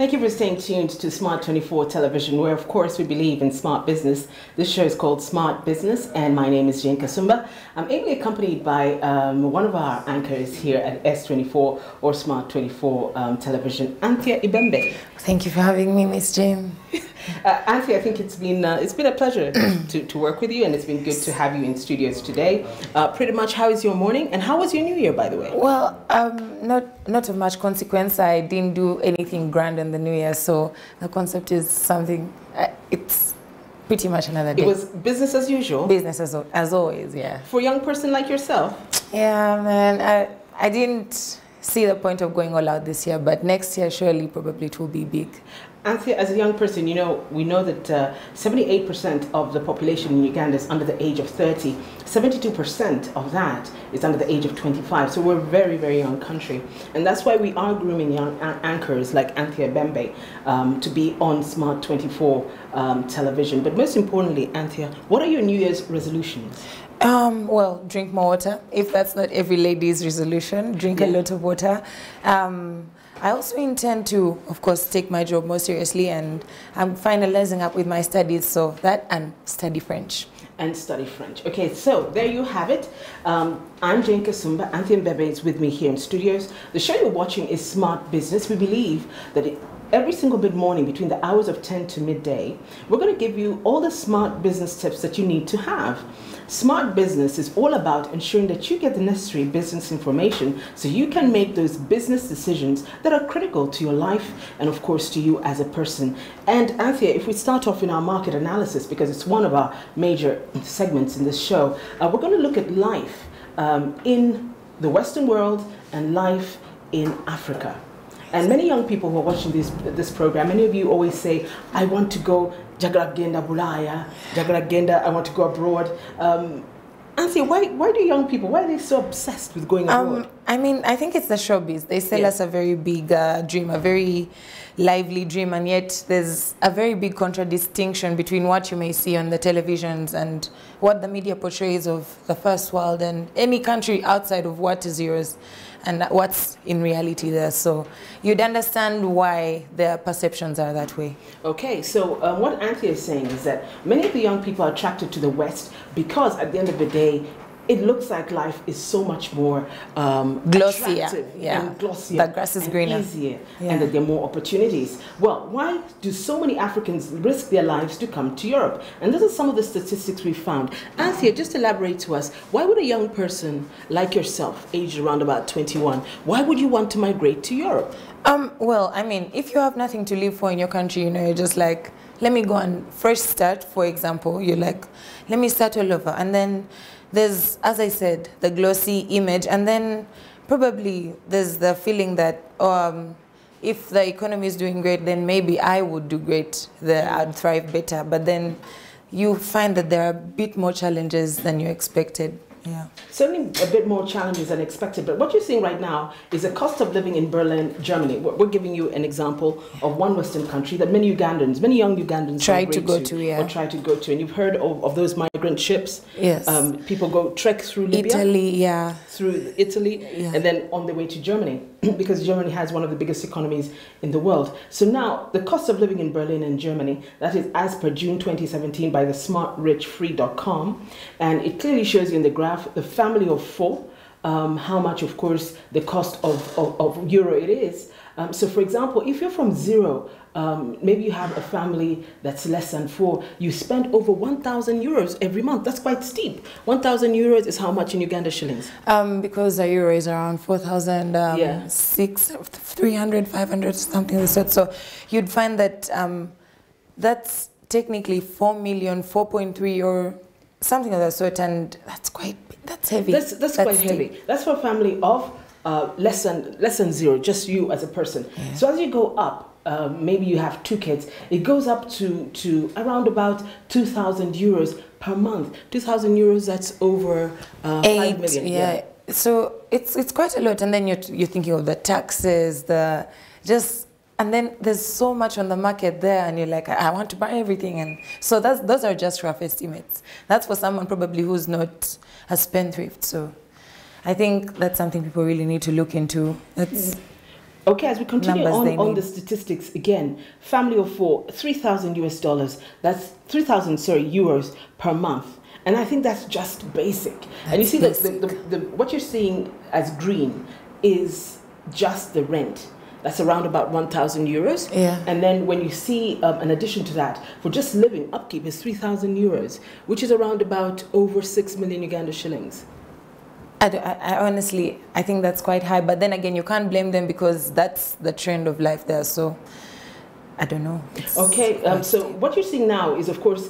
Thank you for staying tuned to Smart 24 Television, where, of course, we believe in smart business. This show is called Smart Business, and my name is Jane Kasumba. I'm ably accompanied by one of our anchors here at S24 or Smart 24 Television, Anthea Ibembe. Thank you for having me, Miss Jane. Anthea, I think it's been a pleasure to work with you, and it's been good to have you in studios today. Pretty much, how is your morning, and how was your New Year, by the way? Well, not of much consequence. I didn't do anything grand in the New Year, so the concept is something. It's pretty much another day. It was business as usual. Business as always, yeah. For a young person like yourself. Yeah, man. I didn't see the point of going all out this year, but next year surely probably it will be big. Anthea, as a young person, we know that 78% of the population in Uganda is under the age of 30. 72% of that is under the age of 25. So we're a very, very young country. And that's why we are grooming young anchors like Anthea Ibembe to be on Smart 24 television. But most importantly, Anthea, what are your New Year's resolutions? Well, drink more water. If that's not every lady's resolution, drink a lot of water. I also intend to, of course, take my job more seriously, and I'm finalizing up with my studies, so that and study French. And study French. Okay, so there you have it. I'm Jane Kasumba. Anthea Ibembe is with me here in studios. The show you're watching is Smart Business. We believe that every single mid-morning between the hours of 10 to midday, we're going to give you all the smart business tips that you need to have. Smart business is all about ensuring that you get the necessary business information so you can make those business decisions that are critical to your life and, of course, to you as a person. And Anthea, if we start off in our market analysis, because it's one of our major segments in this show, we're going to look at life in the Western world and life in Africa. And many young people who are watching this program, many of you always say, I want to go Jagala Genda Bulaya, Jagala Genda, I want to go abroad. Anthea, why do young people, why are they so obsessed with going abroad? I mean, I think it's the showbiz. They sell us a very big dream, a very lively dream, and yet there's a very big contradistinction between what you may see on the televisions and what the media portrays of the first world and any country outside of what is yours and what's in reality there. So you'd understand why their perceptions are that way. Okay, so what Anthea is saying is that many of the young people are attracted to the West because at the end of the day, it looks like life is so much more glossier, and glossier. The grass is greener. Easier, and that there are more opportunities. Well, why do so many Africans risk their lives to come to Europe? And those are some of the statistics we found. Anthea, just elaborate to us, why would a young person like yourself, aged around about 21, why would you want to migrate to Europe? Well, I mean, if you have nothing to live for in your country, you're just like, let me go and fresh start, for example. You're like, let me start all over. And then there's, as I said, the glossy image, and then probably there's the feeling that if the economy is doing great, then maybe I would do great, I'd thrive better. But then you find that there are a bit more challenges than you expected. Yeah. Certainly a bit more challenges than expected, but what you're seeing right now is the cost of living in Berlin, Germany. We're giving you an example of one Western country that many young Ugandans try to go to, or try to go to. And you've heard of those migrant ships. Yes. People go trek through Libya. Italy, yeah. Through Italy, and then on their way to Germany, because Germany has one of the biggest economies in the world. So now, the cost of living in Berlin and Germany, that is as per June 2017 by the smartrichfree.com, and it clearly shows you in the graph the family of four, how much, of course, the cost of euro it is. So, for example, if you're from zero, maybe you have a family that's less than four, you spend over 1,000 euros every month. That's quite steep. 1,000 euros is how much in Uganda shillings? Because a euro is around 4,000, 300, 500, something of the sort. So you'd find that that's technically 4 million, 4.3 or something of that sort, and that's heavy. That's quite heavy. That's for a family of less than zero, just you as a person. Yeah. So as you go up, maybe you have 2 kids, it goes up to around about 2,000 euros per month. 2,000 euros, that's over 5 million. Yeah. So it's quite a lot, and then you're thinking of the taxes, and then there's so much on the market there, and you're like, I want to buy everything. And so those are just rough estimates. That's for someone probably who's not a spendthrift. So I think that's something people really need to look into. Okay, as we continue on the statistics again, family of four, 3,000 US dollars. That's 3,000, sorry, euros per month. And I think that's just basic. And you see that what you're seeing as green is just the rent. That's around about 1,000 euros. Yeah. And then when you see an addition to that, for just living, upkeep is 3,000 euros, which is around about over 6 million Uganda shillings. I honestly, I think that's quite high. But then again, you can't blame them because that's the trend of life there. So I don't know. Okay, so what you're seeing now is, of course,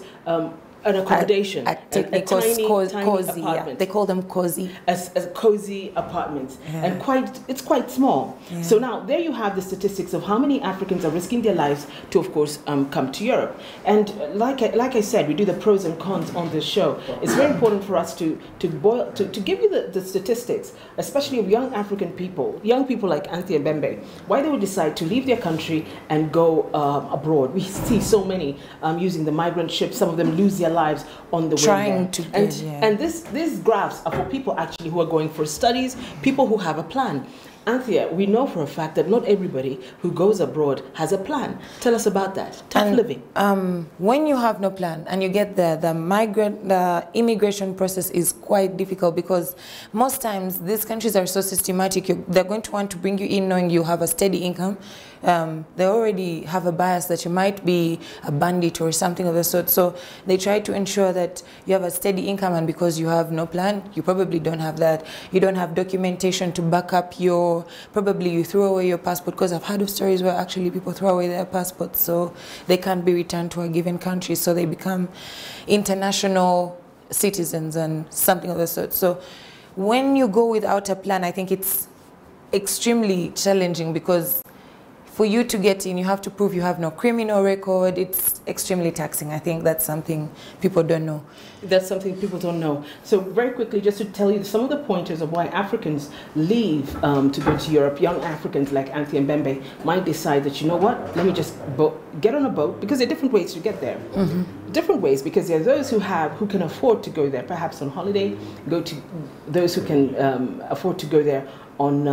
an accommodation, a tiny apartment. Yeah. They call them cozy. As cozy apartments, yeah. And it's quite small. Yeah. So now there you have the statistics of how many Africans are risking their lives to, of course, come to Europe. And like I said, we do the pros and cons on this show. It's very important for us to give you the statistics, especially of young African people, young people like Anthea Bembe, why they would decide to leave their country and go abroad. We see so many using the migrant ships. Some of them lose their lives on the way there. And these graphs are for people actually who are going for studies, people who have a plan. Anthea, we know for a fact that not everybody who goes abroad has a plan. Tell us about that. Tough living. When you have no plan and you get there, the immigration process is quite difficult because most times these countries are so systematic. They're going to want to bring you in knowing you have a steady income. They already have a bias that you might be a bandit or something of the sort. So they try to ensure that you have a steady income, and because you have no plan, you probably don't have that. You don't have documentation to back up probably you threw away your passport, because I've heard of stories where actually people throw away their passports so they can't be returned to a given country, so they become international citizens and something of the sort. So when you go without a plan, I think it's extremely challenging, because for you to get in, you have to prove you have no criminal record. It's extremely taxing. I think that's something people don't know. That's something people don't know. So very quickly, just to tell you some of the pointers of why Africans leave to go to Europe, young Africans like Anthea Mbembe might decide that, you know what, let me just get on a boat, because there are different ways to get there. Mm-hmm. Different ways, because there are those who can afford to go there, perhaps on holiday, go to those who can afford to go there on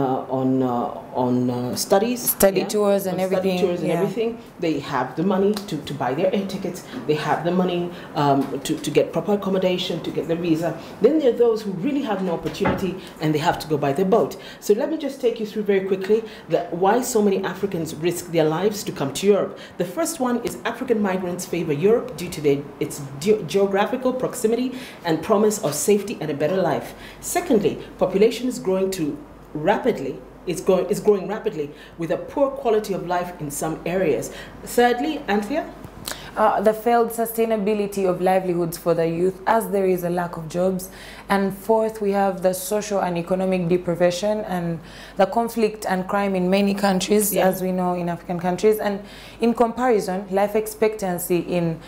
study tours and everything. They have the money to buy their air tickets. They have the money to get proper accommodation, to get the visa. Then there are those who really have no opportunity and they have to go by the boat. So let me just take you through very quickly why so many Africans risk their lives to come to Europe. The first one is African migrants favor Europe due to its geographical proximity and promise of safety and a better life. Secondly, population is growing rapidly. It's growing rapidly with a poor quality of life in some areas. Thirdly, Anthea? The failed sustainability of livelihoods for the youth, as there is a lack of jobs. And fourth, we have the social and economic deprivation and the conflict and crime in many countries, as we know in African countries. And in comparison, life expectancy in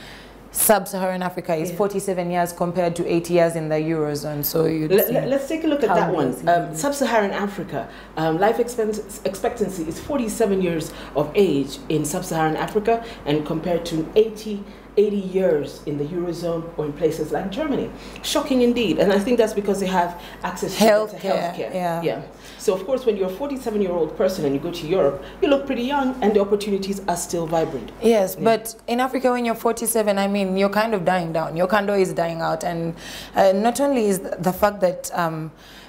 Sub-Saharan Africa is 47 years compared to 80 years in the Eurozone. So let's take a look at that one. Sub-Saharan Africa, life expectancy is 47 years of age in Sub-Saharan Africa, and compared to 80 years in the Eurozone or in places like Germany. Shocking indeed. And I think that's because they have access to healthcare. Yeah. So of course, when you're a 47-year-old person and you go to Europe, you look pretty young and the opportunities are still vibrant. Yes, but in Africa, when you're 47, I mean, you're kind of dying down. Your candle is dying out. And not only is the fact that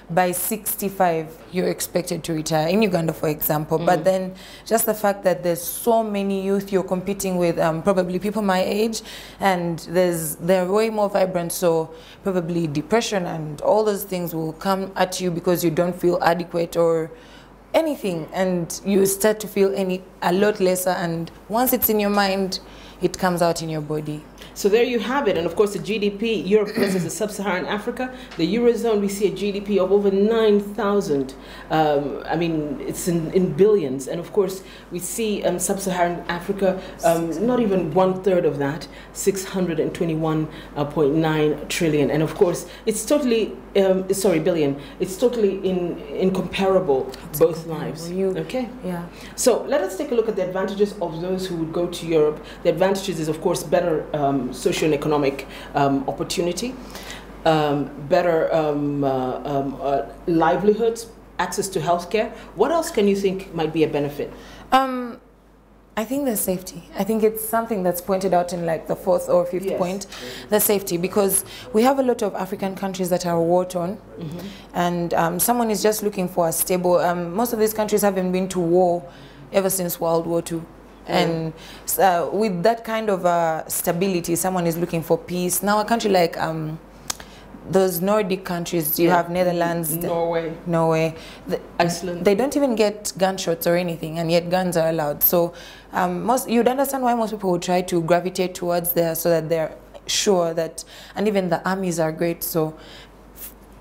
by 65 you're expected to retire in Uganda, for example, but then just the fact that there's so many youth you're competing with, probably people my age, and they're way more vibrant, so probably depression and all those things will come at you because you don't feel adequate or anything, and you start to feel a lot lesser, and once it's in your mind, it comes out in your body. So there you have it. And of course, the GDP, Europe versus the Sub-Saharan Africa, the Eurozone, we see a GDP of over 9,000. I mean, it's in billions. And of course, we see Sub-Saharan Africa, not even 1/3 of that, 621.9 trillion. And of course, it's totally, billion. It's totally incomparable, both lives. Okay? Yeah. So let us take a look at the advantages of those who would go to Europe. The advantages is, of course, better social and economic opportunity, better livelihoods, access to healthcare. What else can you think might be a benefit? I think the safety. I think it's something that's pointed out in like the fourth or fifth point, the safety, because we have a lot of African countries that are war-torn, and someone is just looking for a stable. Most of these countries haven't been to war ever since World War II. And with that kind of stability, someone is looking for peace. Now a country like those Nordic countries, you have Netherlands, Norway, Iceland. They don't even get gunshots or anything, and yet guns are allowed. So you'd understand why most people would try to gravitate towards there, so that they're sure that, and even the armies are great. So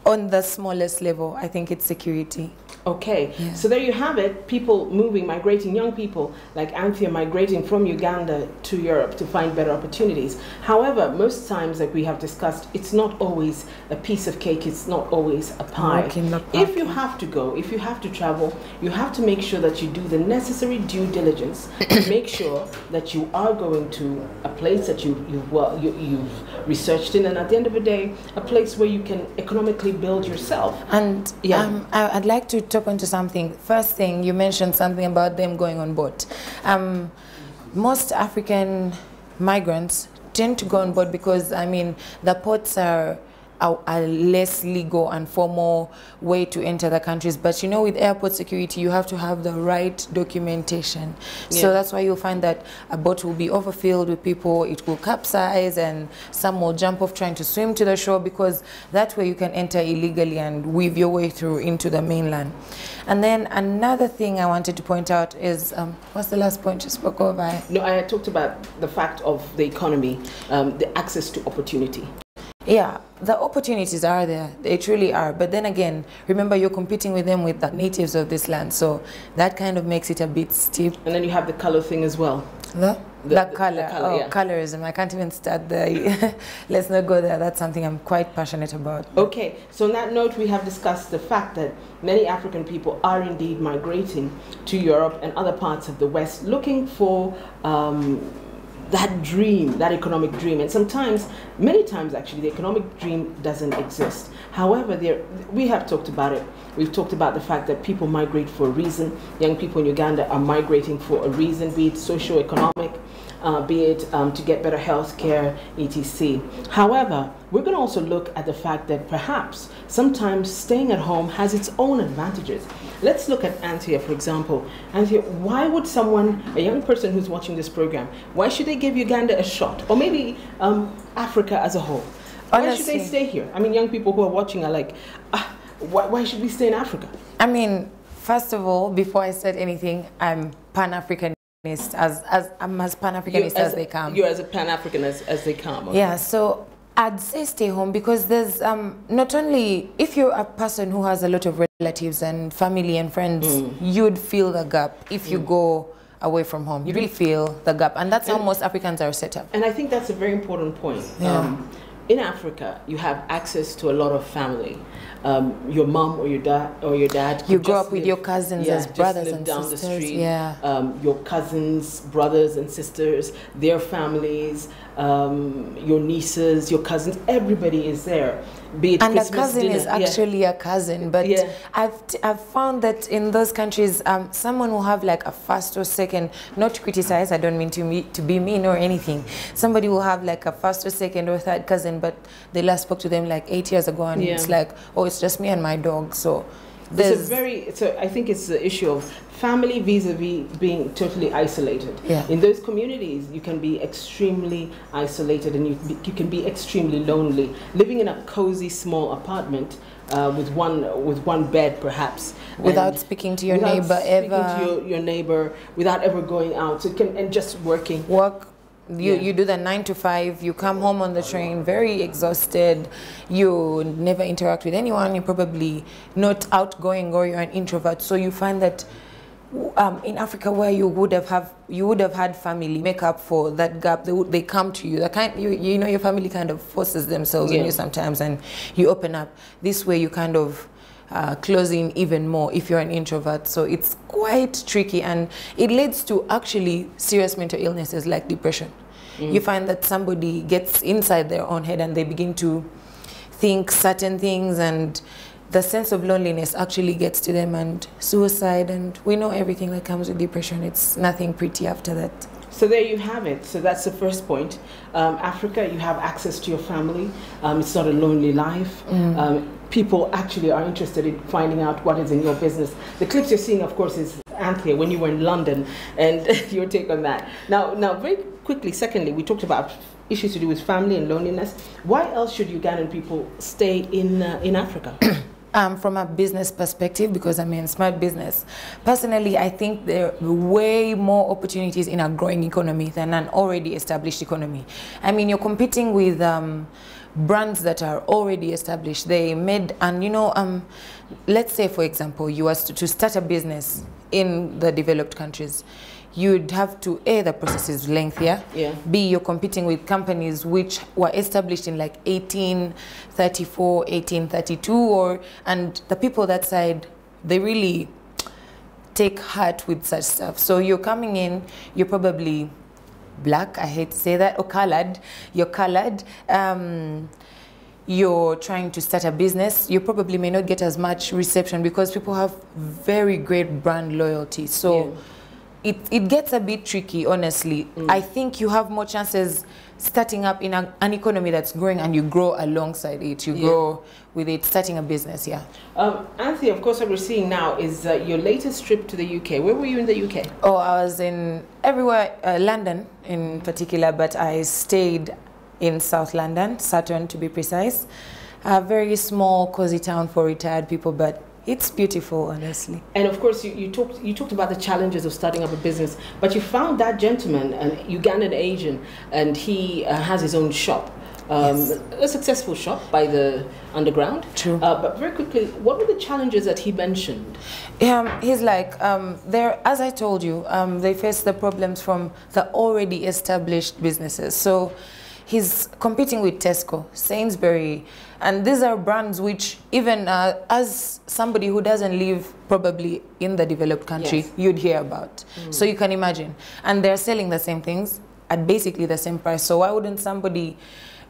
on the smallest level, I think it's security. Okay, so there you have it. People moving, migrating, young people like Anthea migrating from Uganda to Europe to find better opportunities. However, most times, like we have discussed, it's not always a piece of cake. It's not always a pie. If you have to go, if you have to travel, you have to make sure that you do the necessary due diligence to make sure that you are going to a place that you've researched in, and at the end of the day, a place where you can economically build yourself. And I'd like to talk onto something. First thing, you mentioned something about them going on boat. Most African migrants tend to go on board because, I mean, the ports are a less legal and formal way to enter the countries. But you know, with airport security, you have to have the right documentation. So that's why you'll find that a boat will be overfilled with people, it will capsize, and some will jump off trying to swim to the shore, because that way you can enter illegally and weave your way through into the mainland. And then another thing I wanted to point out is, what's the last point you spoke of? No, I talked about the fact of the economy, the access to opportunity. Yeah, the opportunities are there. They truly are. But then again, remember, you're competing with them, with the natives of this land. So that kind of makes it a bit steep. And then you have the color thing as well. The color. Colorism. I can't even start there. Let's not go there. That's something I'm quite passionate about. Okay. So on that note, we have discussed the fact that many African people are indeed migrating to Europe and other parts of the West, looking for that dream, that economic dream. And sometimes, many times actually, the economic dream doesn't exist. However, we have talked about it. We've talked about the fact that people migrate for a reason. Young people in Uganda are migrating for a reason, be it socio-economic, be it to get better health care, etc. However, we're going to also look at the fact that perhaps sometimes staying at home has its own advantages. Let's look at Anthea, for example. Anthea, why would someone, a young person who's watching this program, why should they give Uganda a shot? Or maybe Africa as a whole? Why should they stay here? I mean, young people who are watching are like, why should we stay in Africa? I mean, first of all, before I said anything, I'm Pan-Africanist, I'm as Pan-Africanist as they come. You're as a Pan-Africanist as they come. Okay. Yeah, so I'd say stay home, because there's not only, if you're a person who has a lot of relatives and family and friends, you'd feel the gap if you go away from home. You really feel the gap, and that's how most Africans are set up. And I think that's a very important point. In Africa, you have access to a lot of family. Your mom or your dad. You grow up with your cousins as brothers and down sisters. The street. Yeah. Your cousins, brothers and sisters, their families, your nieces, your cousins. Everybody is there. Be it and Christmas a cousin dinner. is actually a cousin, but I've found that in those countries, someone will have like a first or second. Not to criticize, I don't mean to be mean or anything. Somebody will have like a first or second or third cousin, but they last spoke to them like 8 years ago, and it's like, oh, it's just me and my dog. So I think it's the issue of family vis-a-vis being totally isolated. In those communities, you can be extremely isolated, and you can be extremely lonely. Living in a cozy small apartment with one bed, perhaps, without speaking to your neighbor ever. Your neighbor, without ever going out, and just working. You do the 9 to 5, you come home on the train very exhausted, you never interact with anyone, you're probably not outgoing, or you're an introvert. So you find that in Africa, where you would have had family make up for that gap, they come to you. You know, your family kind of forces themselves on you sometimes, and you open up. This way you kind of close in even more if you're an introvert. So it's quite tricky, and it leads to actually serious mental illnesses like depression. You find that somebody gets inside their own head and they begin to think certain things, and the sense of loneliness actually gets to them, and suicide, and we know everything that comes with depression. It's nothing pretty after that. So there you have it. So that's the first point. Africa, you have access to your family. It's not a lonely life. People actually are interested in finding out what is in your business. The clips you're seeing, of course, is Anthea when you were in London, and your take on that. Now, very quickly, secondly, we talked about issues to do with family and loneliness. Why else should Ugandan people stay in Africa? From a business perspective, because I'm in smart business, personally, I think there are way more opportunities in a growing economy than an already established economy. I mean, you're competing with brands that are already established. They made, and you know, let's say, for example, you are to start a business in the developed countries. You'd have to, A, the process is lengthier, B, you're competing with companies which were established in like 1834, 1832, and the people that side, they really take heart with such stuff. So you're coming in, you're probably black, I hate to say that, or colored, you're colored, you're trying to start a business, you probably may not get as much reception because people have very great brand loyalty. So it gets a bit tricky, honestly. I think you have more chances starting up in an economy that's growing, and you grow alongside it. You grow with it, starting a business, Anthea, of course, what we're seeing now is your latest trip to the UK. Where were you in the UK? Oh, I was in everywhere, London in particular, but I stayed in South London, Sutton to be precise. A very small, cozy town for retired people, but it's beautiful, honestly. And of course, you talked about the challenges of starting up a business, but you found that gentleman, an Ugandan Asian, and he has his own shop, a successful shop by the underground. True. But very quickly, what were the challenges that he mentioned? He's like, as I told you, they face the problems from the already established businesses. So he's competing with Tesco, Sainsbury, and these are brands which even as somebody who doesn't live probably in the developed country, you'd hear about. So you can imagine. And they're selling the same things at basically the same price. So why wouldn't somebody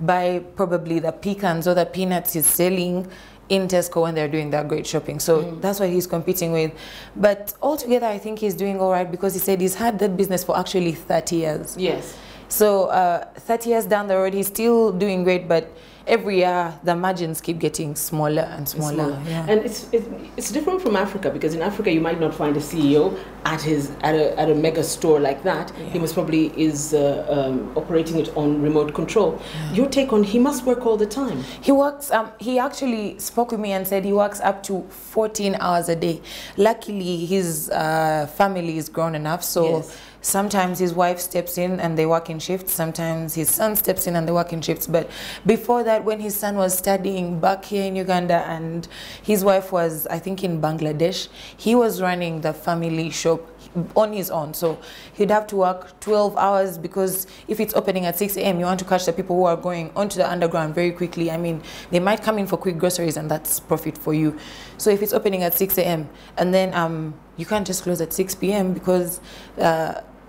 buy probably the pecans or the peanuts he's selling in Tesco when they're doing that great shopping? So that's what he's competing with. But altogether, I think he's doing all right, because he said he's had that business for actually 30 years. Yes. So 30 years down the road, he's still doing great, but every year the margins keep getting smaller and smaller. And it's different from Africa, because in Africa you might not find a CEO at a mega store like that. He most probably is operating it on remote control. Your take on, he must work all the time? He works, he actually spoke with me and said he works up to 14 hours a day. Luckily his family is grown enough, so sometimes his wife steps in and they work in shifts. Sometimes his son steps in and they work in shifts. But before that, when his son was studying back here in Uganda and his wife was, I think, in Bangladesh, he was running the family shop on his own. So he'd have to work 12 hours, because if it's opening at 6 a.m., you want to catch the people who are going onto the underground very quickly. I mean, they might come in for quick groceries and that's profit for you. So if it's opening at 6 a.m. and then you can't just close at 6 p.m. because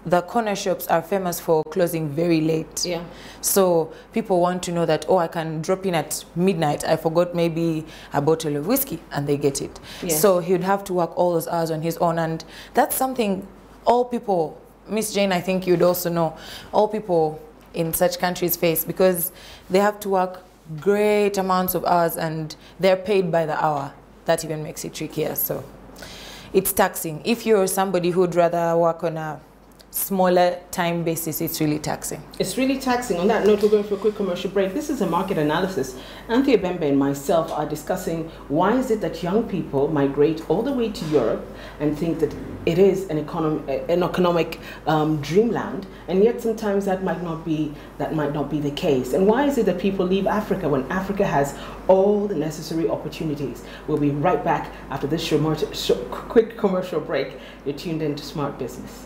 the corner shops are famous for closing very late. So people want to know that, oh, I can drop in at midnight. I forgot maybe a bottle of whiskey, and they get it. So he'd have to work all those hours on his own. And that's something all people, Miss Jane, I think you'd also know, all people in such countries face, because they have to work great amounts of hours and they're paid by the hour. That even makes it trickier. So it's taxing. If you're somebody who'd rather work on a smaller time basis, it's really taxing. It's really taxing. On that note, we're going for a quick commercial break. This is a market analysis. Anthea Bembe and myself are discussing why is it that young people migrate all the way to Europe and think that it is an economic dreamland, and yet sometimes that might not be the case. And why is it that people leave Africa when Africa has all the necessary opportunities? We'll be right back after this quick commercial break. You're tuned in to Smart Business.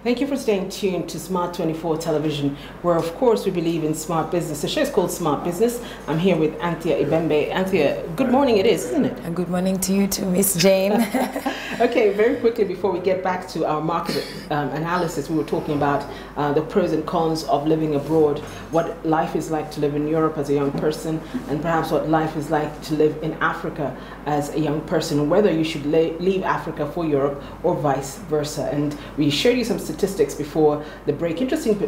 Thank you for staying tuned to Smart 24 Television, where of course we believe in smart business. The show is called Smart Business. I'm here with Anthea Ibembe. Anthea, good morning it is, isn't it? And good morning to you too, Miss Jane. Okay, very quickly before we get back to our market analysis, we were talking about the pros and cons of living abroad, what life is like to live in Europe as a young person, and perhaps what life is like to live in Africa as a young person, whether you should leave Africa for Europe or vice versa. And we showed you some statistics before the break, interesting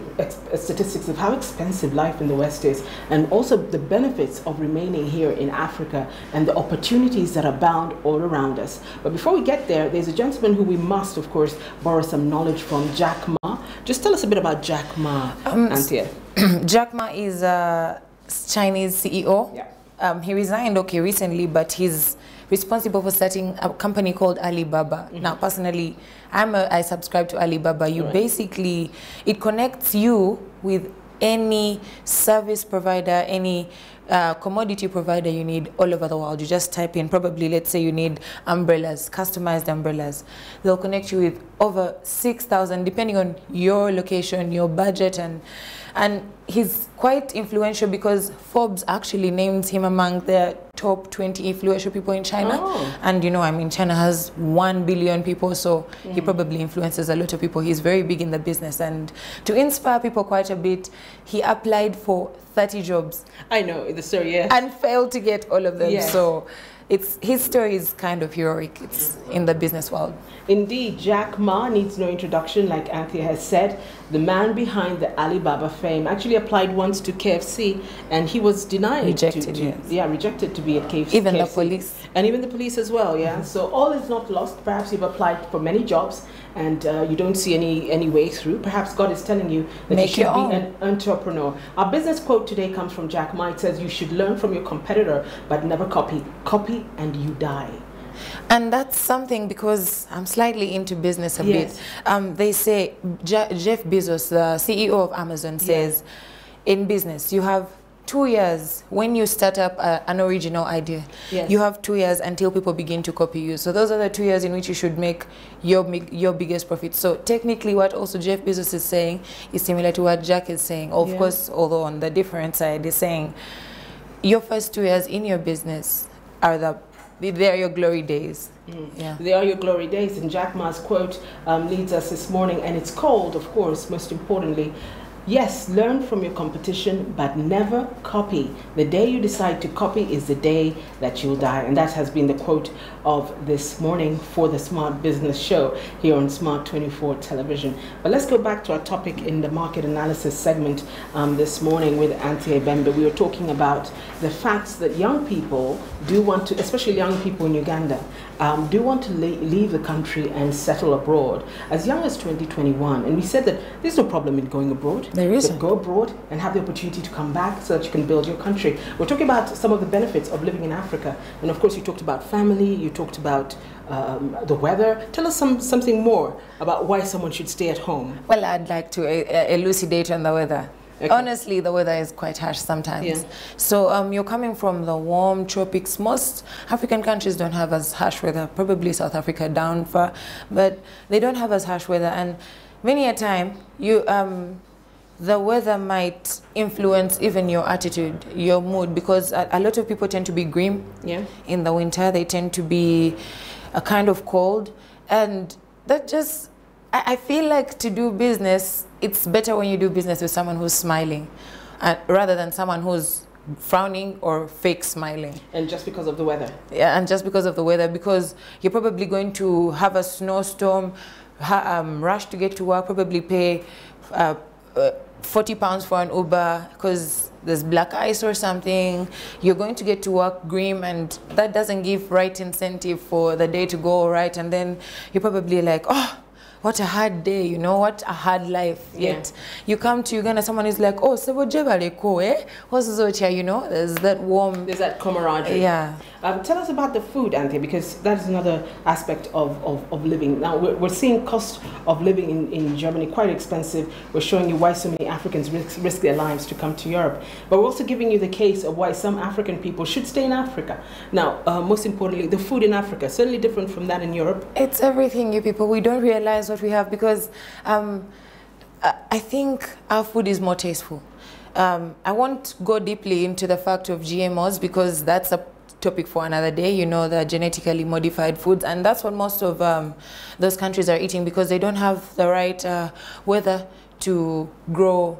statistics of how expensive life in the West is, and also the benefits of remaining here in Africa and the opportunities that abound all around us. But before we get there, there's a gentleman who we must, of course, borrow some knowledge from, Jack Ma. Just tell us a bit about Jack Ma, Anthea. Jack Ma is a Chinese CEO. Yeah. He resigned recently, but he's responsible for starting a company called Alibaba. Now, personally, I subscribe to Alibaba. You basically, it connects you with any service provider, any commodity provider you need all over the world. You just type in, probably, let's say you need umbrellas, customized umbrellas. They'll connect you with over 6,000, depending on your location, your budget, and he's quite influential because Forbes actually named him among their top 20 influential people in China. Oh. And you know, I mean, China has 1 billion people, so he probably influences a lot of people. He's very big in the business, and to inspire people quite a bit, he applied for 30 jobs. I know the story, yes. And failed to get all of them. Yes. So his story is kind of heroic. It's in the business world. Indeed, Jack Ma needs no introduction, like Anthea has said. The man behind the Alibaba fame actually applied once to KFC, and he was denied. Rejected, yes. Yeah, rejected to be at KFC. Even the police. And even the police as well, yeah. So all is not lost. Perhaps you've applied for many jobs and you don't see any way through. Perhaps God is telling you that you should be an entrepreneur. Our business quote today comes from Jack Ma. It says, you should learn from your competitor, but never copy. Copy and you die. And that's something, because I'm slightly into business a bit. They say, Jeff Bezos, the CEO of Amazon, says, in business, you have 2 years when you start up an original idea. Yes. You have 2 years until people begin to copy you. So those are the 2 years in which you should make your biggest profit. So technically, what also Jeff Bezos is saying is similar to what Jack is saying. Of course, although on the different side, is saying your first 2 years in your business are they are your glory days. Yeah. They are your glory days. And Jack Ma's quote leads us this morning, and it's called, of course, most importantly, yes, learn from your competition, but never copy. The day you decide to copy is the day that you'll die. And that has been the quote of this morning for the Smart Business Show here on Smart 24 Television. But let's go back to our topic in the market analysis segment this morning with Anthea Ibembe. We were talking about the facts that young people do want to, especially young people in Uganda, do want to leave the country and settle abroad as young as 2021. And we said that there's no problem in going abroad. There isn't. Go abroad and have the opportunity to come back so that you can build your country. We're talking about some of the benefits of living in Africa. And of course, you talked about family, you talked about the weather. Tell us something more about why someone should stay at home. Well, I'd like to elucidate on the weather. Okay. Honestly, the weather is quite harsh sometimes. Yeah. So you're coming from the warm tropics. Most African countries don't have as harsh weather. Probably South Africa down far, but they don't have as harsh weather. And many a time, the weather might influence even your attitude, your mood, because a lot of people tend to be grim. Yeah. In the winter. They tend to be a kind of cold, and that just, I feel like to do business, it's better when you do business with someone who's smiling rather than someone who's frowning or fake smiling. And just because of the weather. Yeah, and just because of the weather, because you're probably going to have a snowstorm, rush to get to work, probably pay 40 pounds for an Uber because there's black ice or something. You're going to get to work grim, and that doesn't give right incentive for the day to go right. And then you're probably like, oh, what a hard day, you know, what a hard life. Yet you come to Uganda, someone is like, oh, you know, there's that warm. There's that camaraderie. Yeah. Tell us about the food, Anthea, because that is another aspect of living. Now, we're seeing cost of living in Germany quite expensive. We're showing you why so many Africans risk their lives to come to Europe. But we're also giving you the case of why some African people should stay in Africa. Now, most importantly, the food in Africa, certainly different from that in Europe. It's everything, you people. We don't realize recognize what we have, because I think our food is more tasteful. I won't go deeply into the fact of GMOs because that's a topic for another day. You know, the genetically modified foods, and that's what most of those countries are eating because they don't have the right weather to grow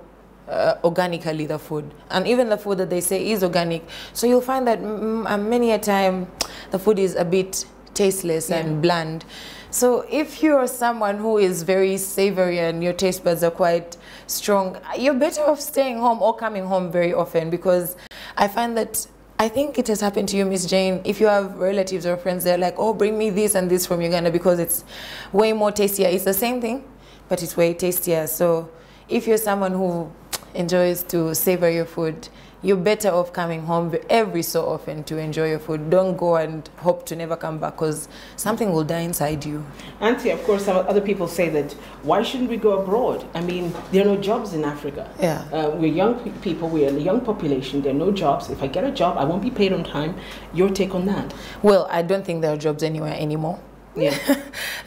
organically the food, and even the food that they say is organic. So you'll find that many a time the food is a bit tasteless and bland. So if you're someone who is very savory and your taste buds are quite strong, you're better off staying home or coming home very often, because I find that, I think it has happened to you, Miss Jane, if you have relatives or friends, they're like, oh, bring me this and this from Uganda because it's way more tastier. It's the same thing, but it's way tastier. So if you're someone who enjoys to savor your food, you're better off coming home every so often to enjoy your food. Don't go and hope to never come back, because something will die inside you. Auntie, of course, some other people say that, why shouldn't we go abroad? I mean, there are no jobs in Africa. Yeah. We're young people, we're a young population, there are no jobs. If I get a job, I won't be paid on time. Your take on that? Well, I don't think there are jobs anywhere anymore. Yeah.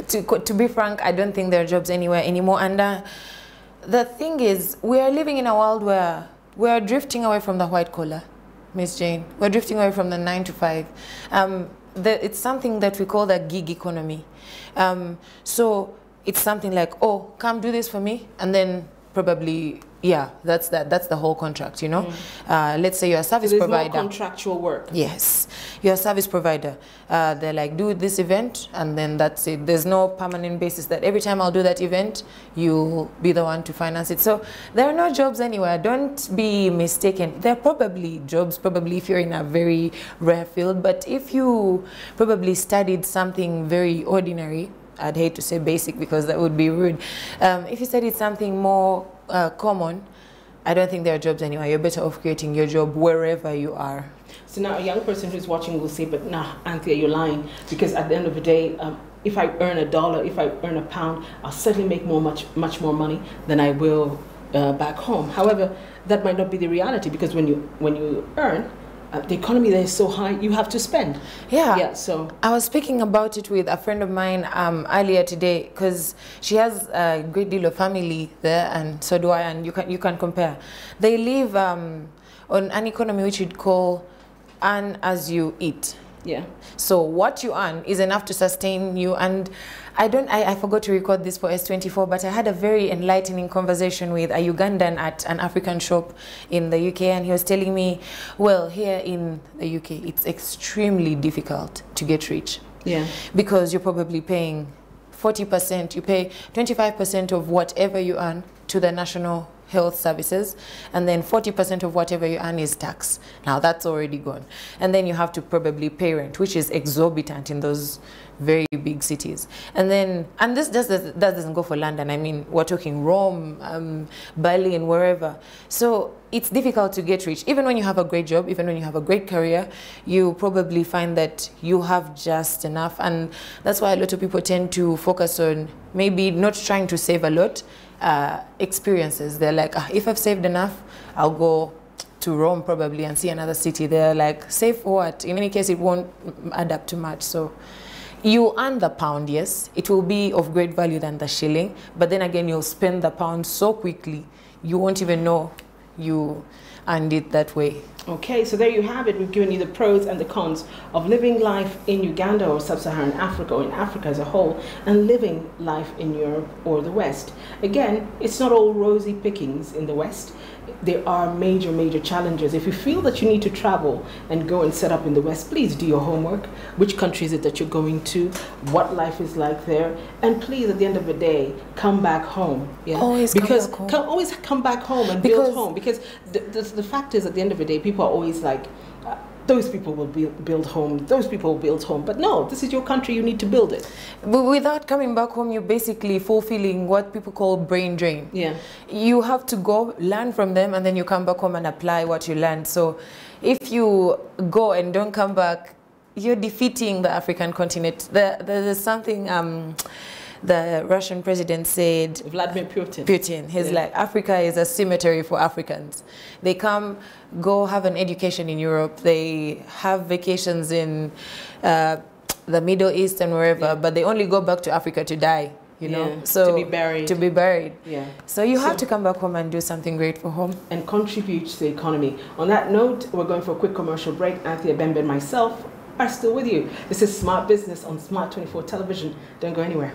To be frank, I don't think there are jobs anywhere anymore. And the thing is, we are living in a world where we are drifting away from the white collar, Miss Jane. We're drifting away from the 9 to 5. It's something that we call the gig economy. So it's something like, oh, come do this for me, and then probably, yeah, that's the whole contract, you know. Let's say you're a service provider. There's no contractual work. Yes, you're a service provider. They're like, do this event, and then that's it. There's no permanent basis that every time I'll do that event, you'll be the one to finance it. So there are no jobs anywhere. Don't be mistaken. There are probably jobs, probably if you're in a very rare field, but if you probably studied something very ordinary, I'd hate to say basic because that would be rude. If you studied something more common, I don't think there are jobs anywhere. You're better off creating your job wherever you are. So now a young person who's watching will say, but nah, Anthea, you're lying. Because at the end of the day, if I earn $1, if I earn £1, I'll certainly make much more money than I will back home. However, that might not be the reality, because when you earn, the economy there is so high, you have to spend. Yeah. So I was speaking about it with a friend of mine earlier today, because she has a great deal of family there, and so do I, and you can compare. They live on an economy which you'd call earn as you eat. yeah. So what you earn is enough to sustain you. And I forgot to record this for S24, but I had a very enlightening conversation with a Ugandan at an African shop in the UK, and he was telling me, well, here in the UK, it's extremely difficult to get rich. Yeah. Because you're probably paying 40%, you pay 25% of whatever you earn to the National Health Services, and then 40% of whatever you earn is tax. Now that's already gone. And then you have to probably pay rent, which is exorbitant in those very big cities. And this that doesn't go for London. I mean, we're talking Rome, Berlin, wherever. So it's difficult to get rich. Even when you have a great job, even when you have a great career, you probably find that you have just enough. And that's why a lot of people tend to focus on maybe not trying to save a lot, experiences. They're like, if I've saved enough, I'll go to Rome probably and see another city. They're like, save for what? In any case, it won't add up too much. So you earn the pound, yes, it will be of great value than the shilling, but then again, you'll spend the pound so quickly, you won't even know you earned it that way. Okay, so there you have it. We've given you the pros and the cons of living life in Uganda or Sub-Saharan Africa, or in Africa as a whole, and living life in Europe or the West. Again, it's not all rosy pickings in the West. There are major, major challenges. If you feel that you need to travel and go and set up in the West, please do your homework. Which country is it that you're going to? What life is like there? And please, at the end of the day, come back home. Yeah? Always come back home. Always come back home and build home. Because the fact is, at the end of the day, people are always like, those people will build home, those people will build home. But no, this is your country, you need to build it. But without coming back home, you're basically fulfilling what people call brain drain. Yeah. You have to go, learn from them, and then you come back home and apply what you learned. So if you go and don't come back, you're defeating the African continent. There's something the Russian president said, Vladimir Putin. He's like, Africa is a cemetery for Africans. They come, go have an education in Europe. They have vacations in the Middle East and wherever, but they only go back to Africa to die. you know. Yeah, So to be buried. To be buried. Yeah. So you have to come back home and do something great for home. And contribute to the economy. On that note, we're going for a quick commercial break. Anthea Bembe and myself are still with you. This is Smart Business on Smart 24 Television. Don't go anywhere.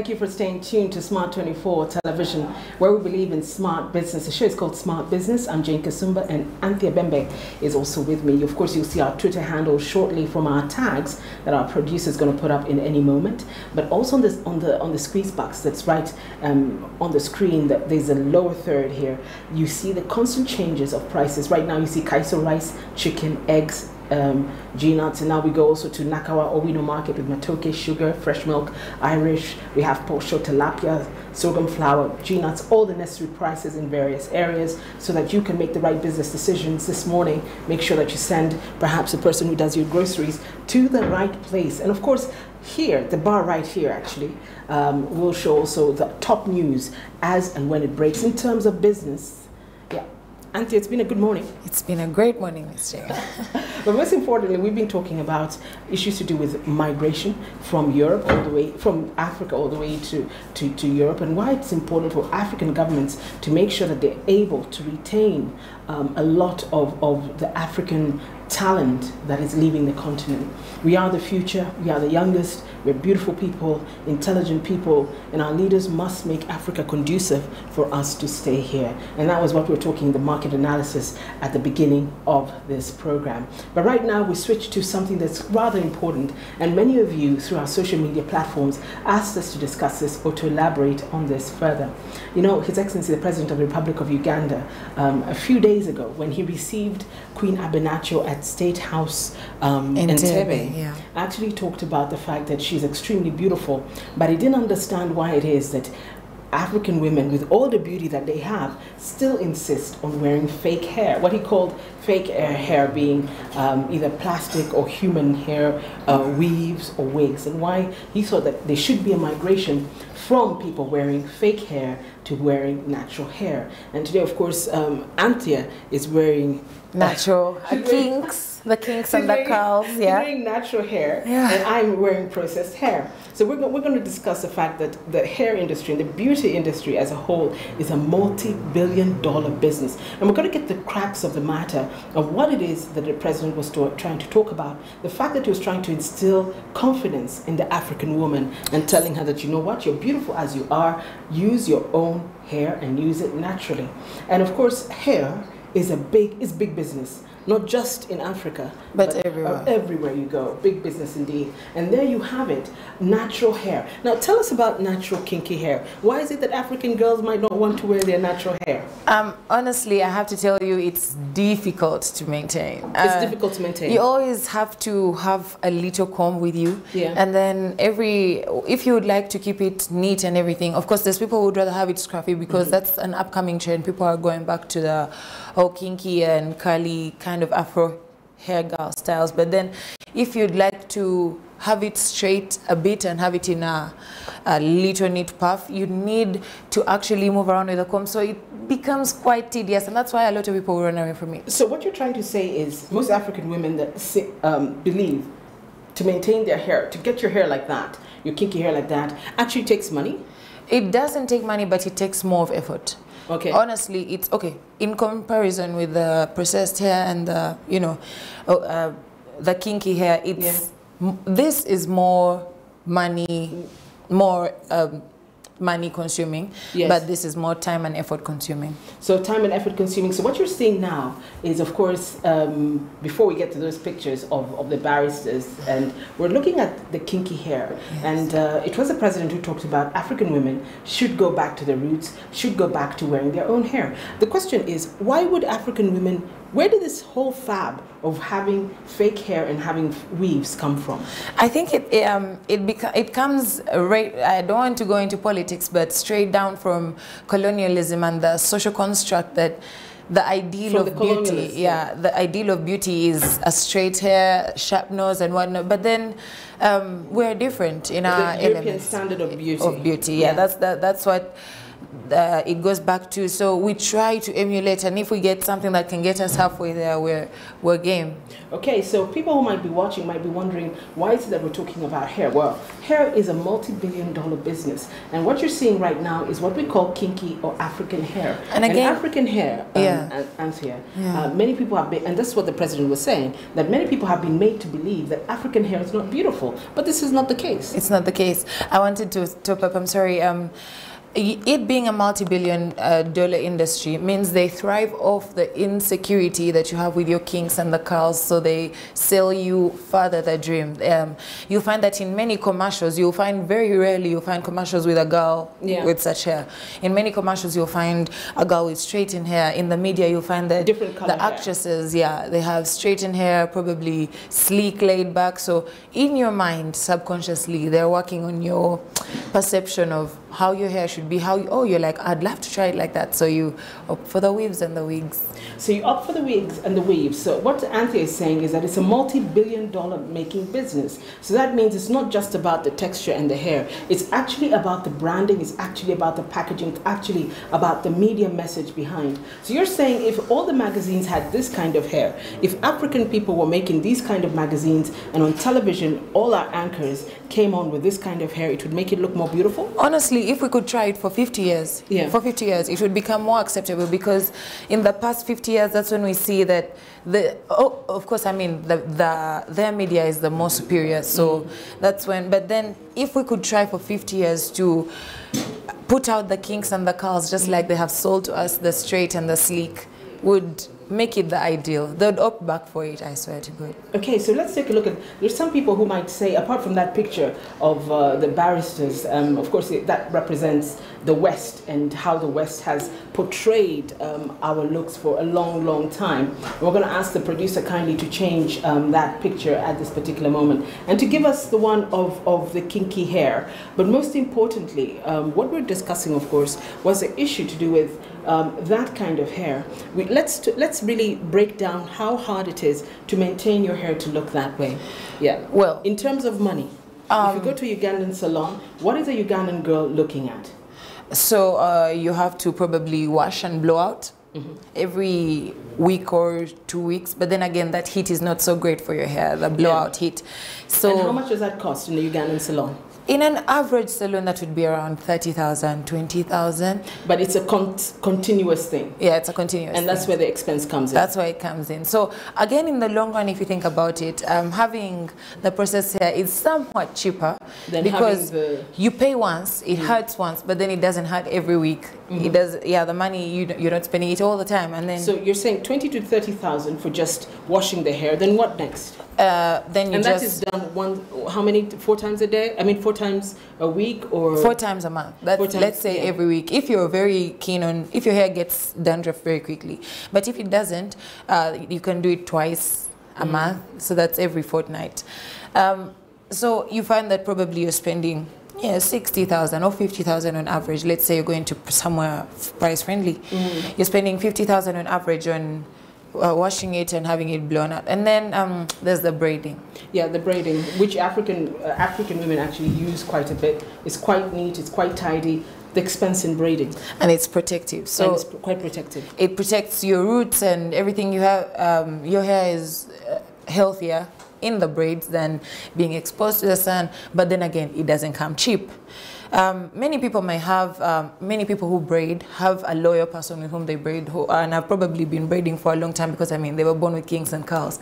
Thank you for staying tuned to Smart 24 Television, where we believe in smart business. The show is called Smart Business. I'm Jane Kasumba, and Anthea Bembe is also with me. Of course, you'll see our Twitter handle shortly from our tags that our producer is going to put up in any moment. But also on the squeeze box that's right on the screen, that there's a lower third here. You see the constant changes of prices. Right now, you see kaiso rice, chicken, eggs, G-nuts, and now we go also to Nakawa Owino Market with matoke, sugar, fresh milk, Irish. We have posho, tilapia, sorghum flour, G-nuts, all the necessary prices in various areas so that you can make the right business decisions this morning. Make sure that you send perhaps the person who does your groceries to the right place. And of course, here, the bar right here actually, will show also the top news as and when it breaks in terms of business. Yeah. Anthea, it's been a good morning. It's been a great morning, Ms. Jane. But most importantly, we've been talking about issues to do with migration from Europe all the way, from Africa all the way to Europe, and why it's important for African governments to make sure that they're able to retain a lot of the African talent that is leaving the continent. We are the future, we are the youngest, we're beautiful people, intelligent people, and our leaders must make Africa conducive for us to stay here. And that was what we were talking, the market analysis at the beginning of this program. But right now we switch to something that's rather important, and many of you through our social media platforms asked us to discuss this or to elaborate on this further. You know, His Excellency the President of the Republic of Uganda, a few days ago when he received Queen Abenacho at State House in Entebbe, yeah, actually talked about the fact that she's extremely beautiful, but he didn't understand why it is that African women, with all the beauty that they have, still insist on wearing fake hair. What he called fake hair being either plastic or human hair, weaves or wigs, and why he thought that there should be a migration from people wearing fake hair to wearing natural hair. And today, of course, Anthea is wearing natural the kinks and the curls. Yeah, she's wearing natural hair, yeah, and I'm wearing processed hair. So we're going to discuss the fact that the hair industry and the beauty industry as a whole is a multi-billion-dollar business, and we're going to get the cracks of the matter of what it is that the president was trying to talk about. The fact that he was trying to instill confidence in the African woman and telling her that, you know what, you're beautiful as you are, use your own hair and use it naturally. And of course, hair is big business, not just in Africa, but everywhere. Everywhere you go, big business indeed. And there you have it, natural hair. Now tell us about natural kinky hair. Why is it that African girls might not want to wear their natural hair? Honestly, I have to tell you, it's difficult to maintain. It's difficult to maintain. You always have to have a little comb with you. Yeah. And then if you would like to keep it neat and everything, of course, there's people who would rather have it scruffy because that's an upcoming trend. People are going back to the kinky and curly kind of Afro hair girl styles. But then if you'd like to have it straight a bit and have it in a little neat puff, you need to actually move around with the comb, so it becomes quite tedious, and that's why a lot of people run away from it. So what you're trying to say is most African women that believe to maintain their hair, to get your hair like that, your kinky hair like that, actually takes money? It doesn't take money, but it takes more of effort. Okay. Honestly, it's okay in comparison with the processed hair and the, you know, the kinky hair. It's this is more money, money consuming, yes, but this is more time and effort consuming. So time and effort consuming. So what you're seeing now is, of course, before we get to those pictures of the barristers, and we're looking at the kinky hair, yes, and it was the president who talked about African women should go back to their roots, should go back to wearing their own hair. The question is, why would African women, where did this whole fab of having fake hair and having weaves come from? I think it comes right, I don't want to go into politics, but straight down from colonialism and the social construct that the ideal of beauty, yeah, the ideal of beauty is a straight hair, sharp nose and whatnot. But then we're different in our European standard of beauty. Yeah, that's what it goes back to. So we try to emulate, and if we get something that can get us halfway there, we're game. Okay, so people who might be watching might be wondering, why is it that we're talking about hair? Well, hair is a multi-billion-dollar business, and what you're seeing right now is what we call kinky or African hair. And again, African hair, Anthea, many people have been, and this is what the president was saying, that many people have been made to believe that African hair is not beautiful, but this is not the case. It's not the case. I wanted to top up, I'm sorry, it being a multi-billion-dollar industry means they thrive off the insecurity that you have with your kinks and the curls, so they sell you further the dream. You'll find that in many commercials, you'll find very rarely you'll find commercials with a girl with such hair. In many commercials, you'll find a girl with straightened hair. In the media, you'll find that the actresses, they have straightened hair, probably sleek, laid back. So in your mind, subconsciously, they're working on your perception of how your hair should be, you're like, I'd love to try it like that. So you opt for the weaves and the wigs. So you opt for the wigs and the weaves. So what Anthea is saying is that it's a multi-billion-dollar making business. So that means it's not just about the texture and the hair. It's actually about the branding. It's actually about the packaging. It's actually about the media message behind. So you're saying if all the magazines had this kind of hair, if African people were making these kind of magazines, and on television all our anchors came on with this kind of hair, it would make it look more beautiful? Honestly, if we could try it for 50 years, it would become more acceptable, because in the past 50 years, that's when we see that of course, I mean, their media is the most superior, so that's when, but then if we could try for 50 years to put out the kinks and the curls, just like they have sold to us the straight and the sleek, would make it the ideal. They'd opt back for it, I swear to God. Okay, so let's take a look at, there's some people who might say, apart from that picture of the barristers, of course that represents the West and how the West has portrayed our looks for a long, long time. We're going to ask the producer kindly to change that picture at this particular moment and to give us the one of the kinky hair. But most importantly, what we're discussing, of course, was the issue to do with that kind of hair. Let's really break down how hard it is to maintain your hair to look that way. Yeah. Well, in terms of money, if you go to a Ugandan salon, what is a Ugandan girl looking at? So you have to probably wash and blow out every week or 2 weeks. But then again, that heat is not so great for your hair, the blowout heat. So, and how much does that cost in the Ugandan salon? In an average salon, that would be around 30,000, 20,000. But it's a continuous thing. Yeah, it's a continuous And that's where the expense comes in. That's where it comes in. So again, in the long run, if you think about it, having the process here is somewhat cheaper because you pay once, it hurts once, but then it doesn't hurt every week. It does, the money, you're not spending it all the time. And then. So you're saying 20 to 30,000 for just washing the hair. Then what next? Then you that is done how many, 4 times a day? I mean, 4 times a week, or 4 times a month. Let's say every week. If you're very keen on, if your hair gets dandruff very quickly, but if it doesn't, you can do it twice a month. So that's every fortnight. So you find that probably you're spending 60,000 or 50,000 on average. Let's say you're going to somewhere price friendly. You're spending 50,000 on average on washing it and having it blown out. And then there's the braiding. Yeah, the braiding, which African women actually use quite a bit. It's quite neat, it's quite tidy. The expense in braiding. And it's protective. So and it's quite protective. It protects your roots and everything you have. Your hair is healthier in the braids than being exposed to the sun. But then again, it doesn't come cheap. Many people many people who braid have a loyal person with whom they braid, and have probably been braiding for a long time because, I mean, they were born with kinks and curls.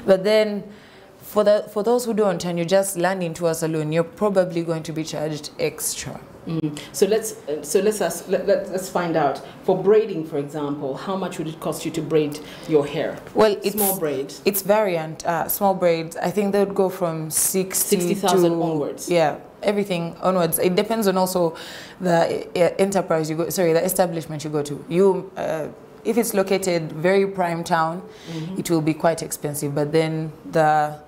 But then for those who don't, and you just land into a salon, you're probably going to be charged extra. So let's find out, for braiding, for example, how much would it cost you to braid your hair? Well, it's small braids. It's variant. Small braids, I think they would go from 60,000 onwards. Yeah, everything onwards. It depends on also the enterprise you go. Sorry, the establishment you go to. If it's located very prime town, it will be quite expensive. But then the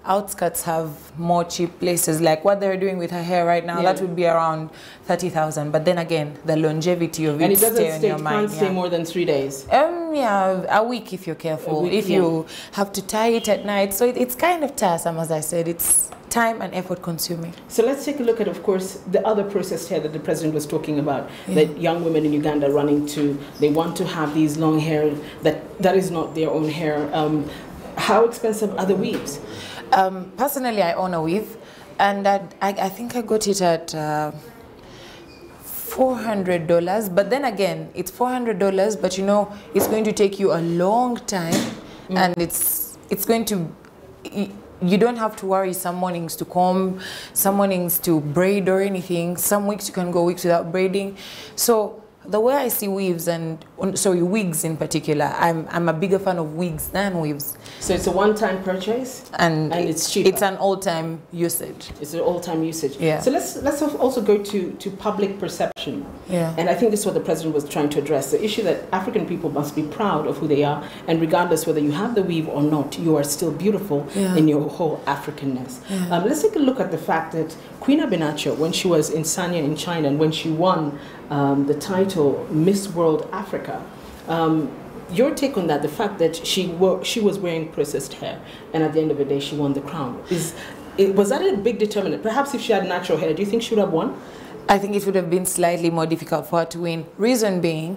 outskirts have more cheap places, like what they're doing with her hair right now. That would be around 30,000. But then again, the longevity of it stay on your mind. Can't stay more than 3 days. A week if you're careful. If you have to tie it at night, so it's kind of tiresome, as I said. It's time and effort consuming. So let's take a look at, of course, the other processed hair that the president was talking about, that young women in Uganda running to, they want to have these long hair that is not their own hair. How expensive are the weaves? Personally, I own a weave, and I think I got it at $400. But then again, it's $400, but you know, it's going to take you a long time, and it's going to... You don't have to worry some mornings to comb, some mornings to braid or anything. Some weeks you can go weeks without braiding. So the way I see weaves and, sorry, wigs in particular, I'm a bigger fan of wigs than weaves. So it's a one-time purchase and it's cheaper. It's an all-time usage. It's an all-time usage. Yeah. So let's also go to public perception. Yeah. And I think this is what the president was trying to address, the issue that African people must be proud of who they are, and regardless whether you have the weave or not, you are still beautiful in your whole Africanness. Yeah. Let's take a look at the fact that Queen Abinacho, when she was in Sanya in China and when she won the title Miss World Africa, your take on that, the fact that she was wearing processed hair and at the end of the day she won the crown, was that a big determinant? Perhaps if she had natural hair, do you think she would have won? I think it would have been slightly more difficult for her to win. Reason being,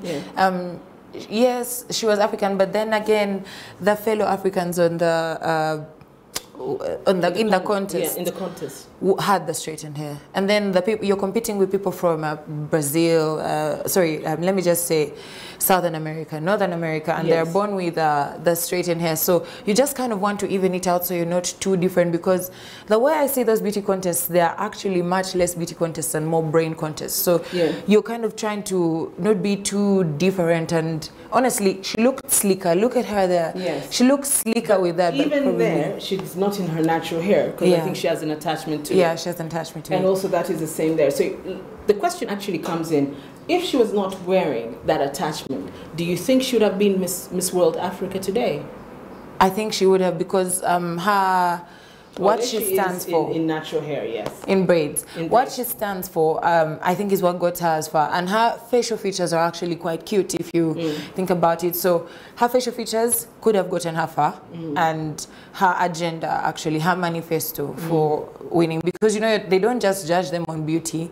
yes, she was African, but then again, the fellow Africans on the in the contest had the straightened hair, and then the people you're competing with people from Brazil, let me just say Southern America, Northern America, and they're born with the straightened hair. So you just kind of want to even it out so you're not too different, because the way I see those beauty contests, they are actually much less beauty contests and more brain contests. So you're kind of trying to not be too different. And honestly, she looked sleeker. Look at her there. Yes. She looks sleeker with that. Even there, she's not in her natural hair, because I think she has an attachment to it. Yeah, she has an attachment to it. And also that is the same there. So the question actually comes in, if she was not wearing that attachment, do you think she would have been Miss World Africa today? I think she would have, because what she stands for in natural hair, yes, in braids. What she stands for, I think, is what got her as far. And her facial features are actually quite cute if you think about it. So her facial features could have gotten her far, and her agenda, actually, her manifesto for winning, because you know they don't just judge them on beauty,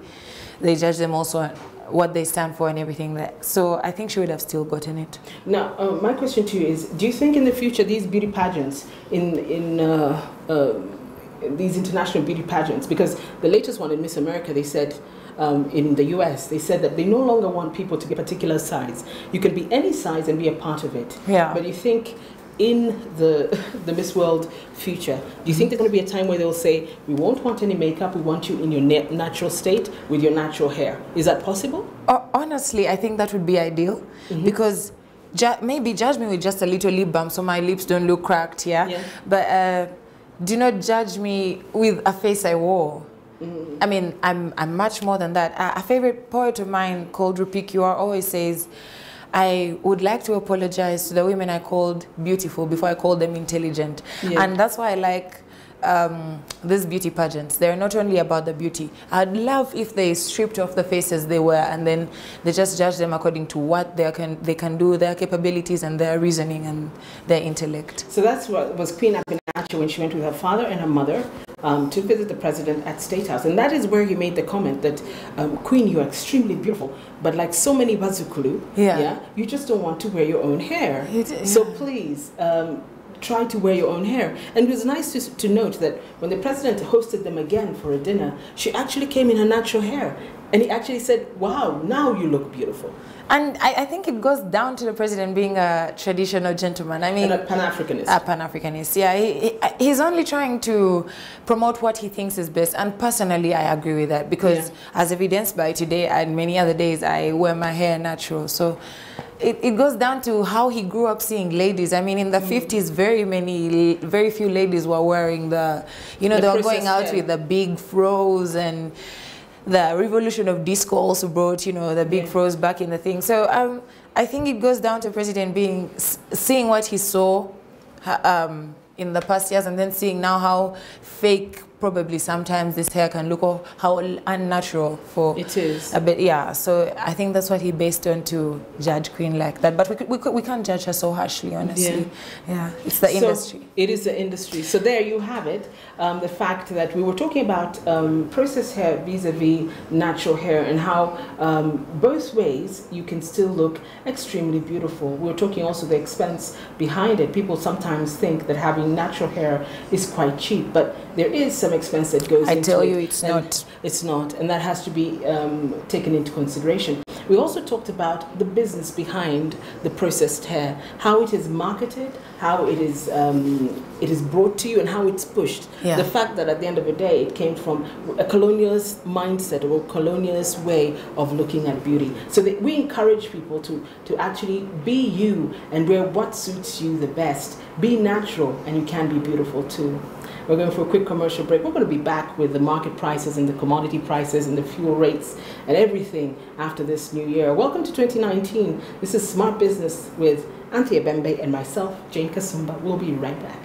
they judge them also on what they stand for and everything. So I think she would have still gotten it. Now, my question to you is, do you think in the future these beauty pageants, these international beauty pageants, because the latest one in Miss America, they said, in the US, they said that they no longer want people to be a particular size. You can be any size and be a part of it. Yeah. But you think in the Miss World future, do you think there's going to be a time where they'll say, we won't want any makeup, we want you in your natural state with your natural hair? Is that possible? Honestly, I think that would be ideal, because maybe judge me with just a little lip balm so my lips don't look cracked, but do not judge me with a face I wore. I mean, I'm much more than that. A favorite poet of mine called Rupi Kaur always says, I would like to apologize to the women I called beautiful before I called them intelligent. And that's why I like these beauty pageants. They're not only about the beauty. I'd love if they stripped off the faces they wear and then they just judge them according to what they can do, their capabilities and their reasoning and their intellect. So that's what was Queen Abinacho when she went with her father and her mother to visit the president at State House. And that is where he made the comment that, Queen, you are extremely beautiful, but like so many Bazukulu, you just don't want to wear your own hair. So please, try to wear your own hair. And it was nice to note that when the president hosted them again for a dinner, she actually came in her natural hair. And he actually said, wow, now you look beautiful. And I think it goes down to the president being a traditional gentleman. I mean, and a Pan-Africanist. A Pan-Africanist, yeah. He's only trying to promote what he thinks is best. And personally, I agree with that. Because as evidenced by today and many other days, I wear my hair natural. So it goes down to how he grew up seeing ladies. I mean, in the 50s, very few ladies were wearing they were going out with the big fros, and the revolution of disco also brought, the big fros back in the thing. So I think it goes down to President seeing what he saw in the past years, and then seeing now how fake probably sometimes this hair can look how unnatural for it is a bit. Yeah, so I think that's what he based on to judge Queen like that. But we can't judge her so harshly, honestly. Yeah, it's the industry. It is the industry. So there you have it. The fact that we were talking about processed hair vis-a-vis natural hair, and how both ways you can still look extremely beautiful. We were talking also the expense behind it. People sometimes think that having natural hair is quite cheap, but there is some expense that goes into it. I tell you, it's not. It's not, and that has to be taken into consideration. We also talked about the business behind the processed hair, how it is marketed, how it is brought to you, and how it's pushed. Yeah. The fact that at the end of the day, it came from a colonialist mindset or a colonialist way of looking at beauty. So that we encourage people to actually be you and wear what suits you the best. Be natural, and you can be beautiful too. We're going for a quick commercial break. We're going to be back with the market prices and the commodity prices and the fuel rates and everything after this new year. Welcome to 2019. This is Smart Business with Anthea Bembe and myself, Jane Kasumba. We'll be right back.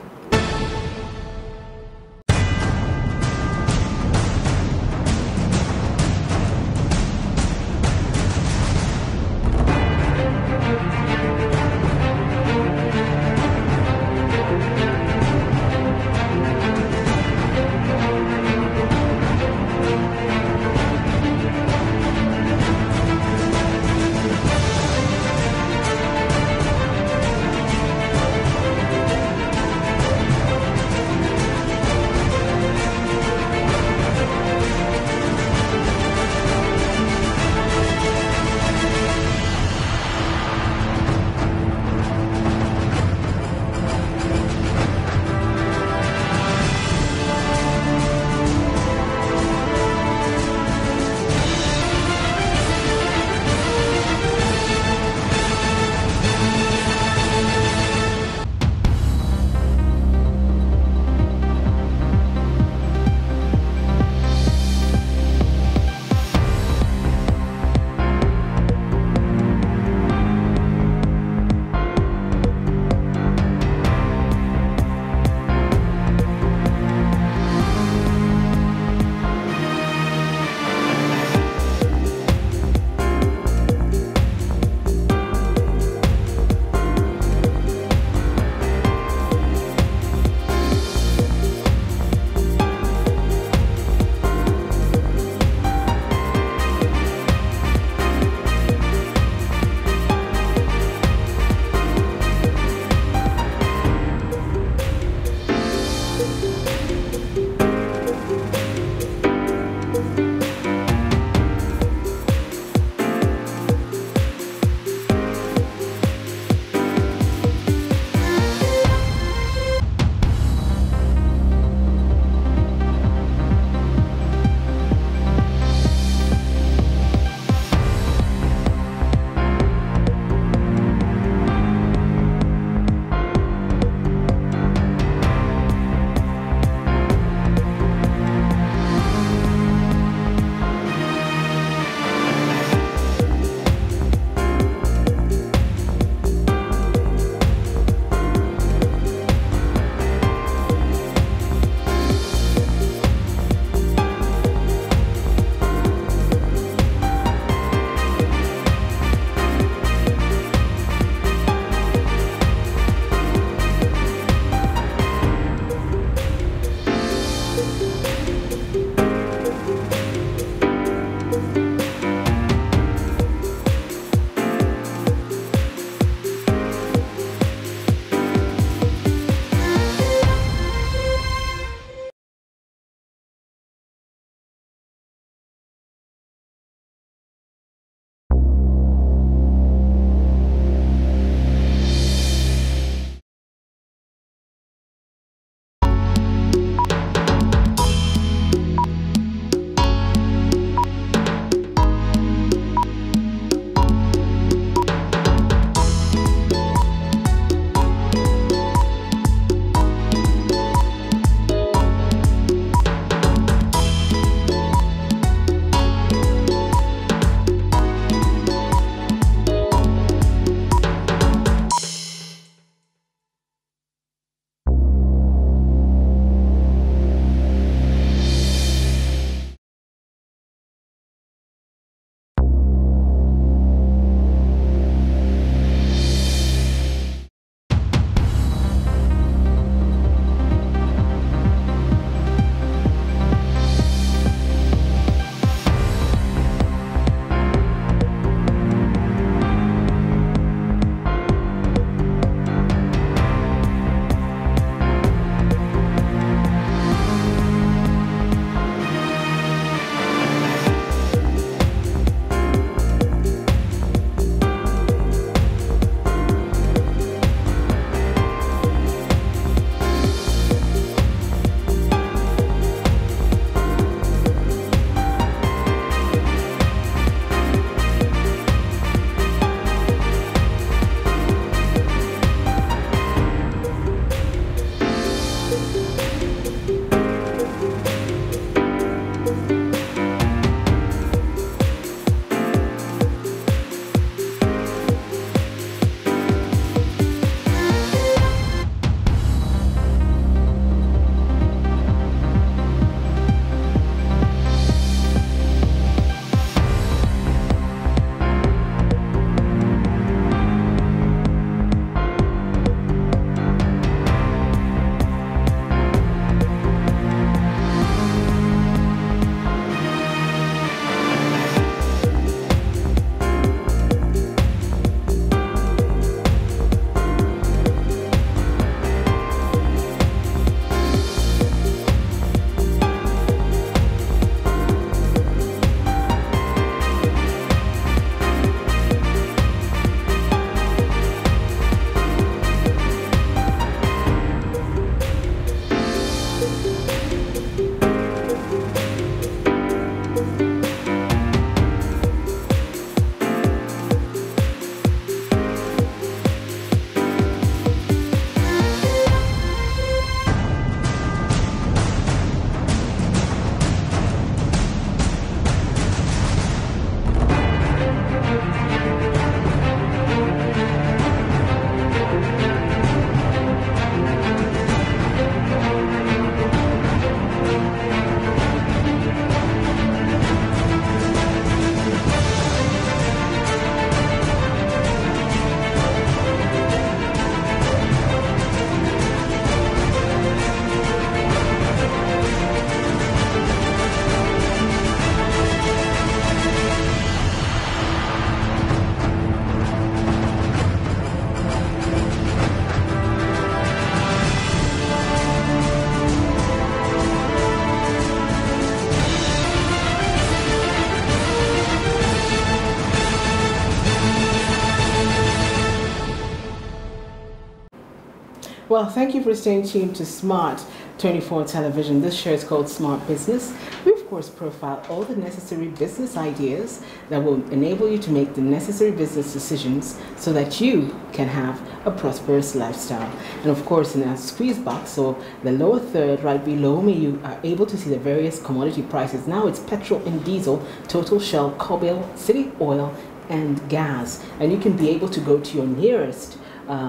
Well, thank you for staying tuned to Smart 24 Television. This show is called Smart Business. We, of course, profile all the necessary business ideas that will enable you to make the necessary business decisions so that you can have a prosperous lifestyle. And, of course, in our squeeze box, so the lower third right below me, you are able to see the various commodity prices. Now it's petrol and diesel, total shell, coal, city oil, and gas. And you can be able to go to your nearest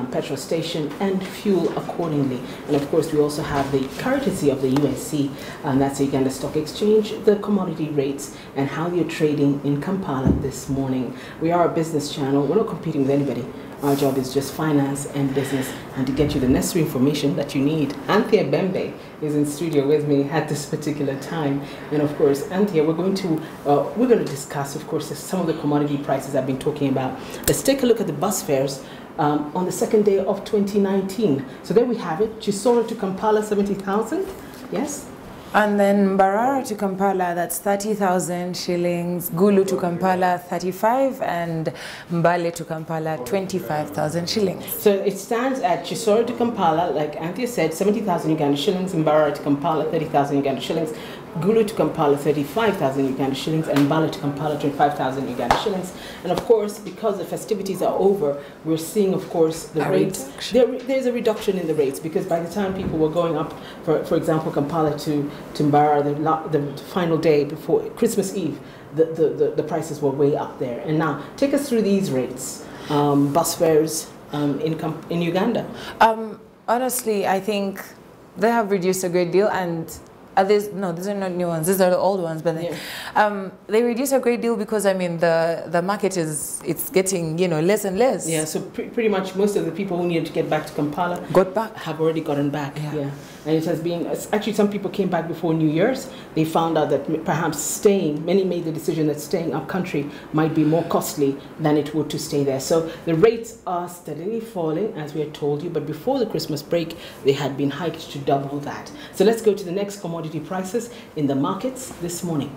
petrol station and fuel accordingly. And of course we also have the courtesy of the USC, that's the Uganda Stock Exchange, the commodity rates and how you're trading in Kampala this morning. We are a business channel. We're not competing with anybody. Our job is just finance and business and to get you the necessary information that you need. Anthea Bembe is in studio with me at this particular time. And of course, Anthea, we're going to discuss, of course, some of the commodity prices I've been talking about. Let's take a look at the bus fares on the second day of 2019. So there we have it. Chisoro to Kampala, 70,000. Yes. And then Mbarara to Kampala, that's 30,000 shillings. Gulu to Kampala, 35, and Mbale to Kampala, 25,000 shillings. So it stands at Chisoro to Kampala, like Anthea said, 70,000 Uganda shillings. Mbarara to Kampala, 30,000 Uganda shillings. Gulu to Kampala, 35,000 Uganda shillings, and Mbale to Kampala, 25,000 Uganda shillings. And of course, because the festivities are over, we're seeing, of course, the rates. There's a reduction in the rates because by the time people were going up, for example, Kampala to Mbara, the final day before Christmas Eve, the prices were way up there. And now, take us through these rates, bus fares in Uganda. Honestly, I think they have reduced a great deal, and these are not new ones. These are the old ones, but they reduce a great deal because I mean the market it's getting less and less. Yeah, so pretty much most of the people who needed to get back to Kampala have already gotten back. Yeah. And it has been actually some people came back before New Year's. They found out that perhaps many made the decision that staying up country might be more costly than it would to stay there. So the rates are steadily falling, as we had told you, but before the Christmas break, they had been hiked to double that. So let's go to the next commodity prices in the markets this morning.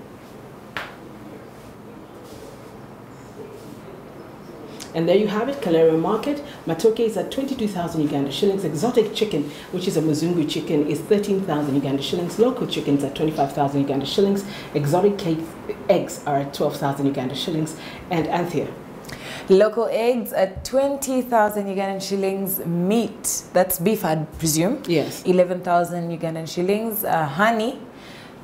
And there you have it, Kalero Market. Matoke is at 22,000 Uganda shillings. Exotic chicken, which is a Muzungu chicken, is 13,000 Uganda shillings. Local chickens at 25,000 Uganda shillings. Exotic eggs are at 12,000 Uganda shillings. And Anthea? Local eggs at 20,000 Ugandan shillings. Meat, that's beef, I presume. Yes. 11,000 Ugandan shillings. Honey,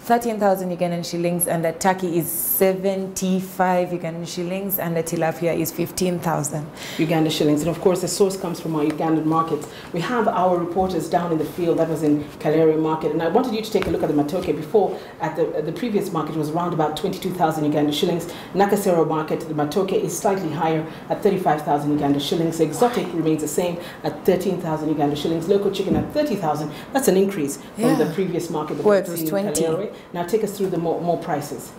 13,000 Ugandan shillings, and the turkey is 75 Ugandan shillings, and the tilapia is 15,000 Uganda shillings. And of course, the source comes from our Ugandan markets. We have our reporters down in the field. That was in Kalero Market, and I wanted you to take a look at the Matoke before. At the previous market was around about 22,000 Uganda shillings. Nakasero Market, the Matoke is slightly higher at 35,000 Uganda shillings. Exotic remains the same at 13,000 Uganda shillings. Local chicken at 30,000. That's an increase from the previous market that where it was 20. Now take us through the more prices.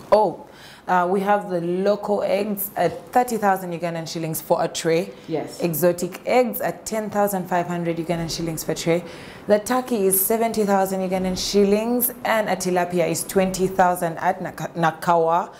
We have the local eggs at 30,000 Ugandan shillings for a tray. Yes. Exotic eggs at 10,500 Ugandan shillings per tray. The turkey is 70,000 Ugandan shillings, and a tilapia is 20,000 at Nakawa.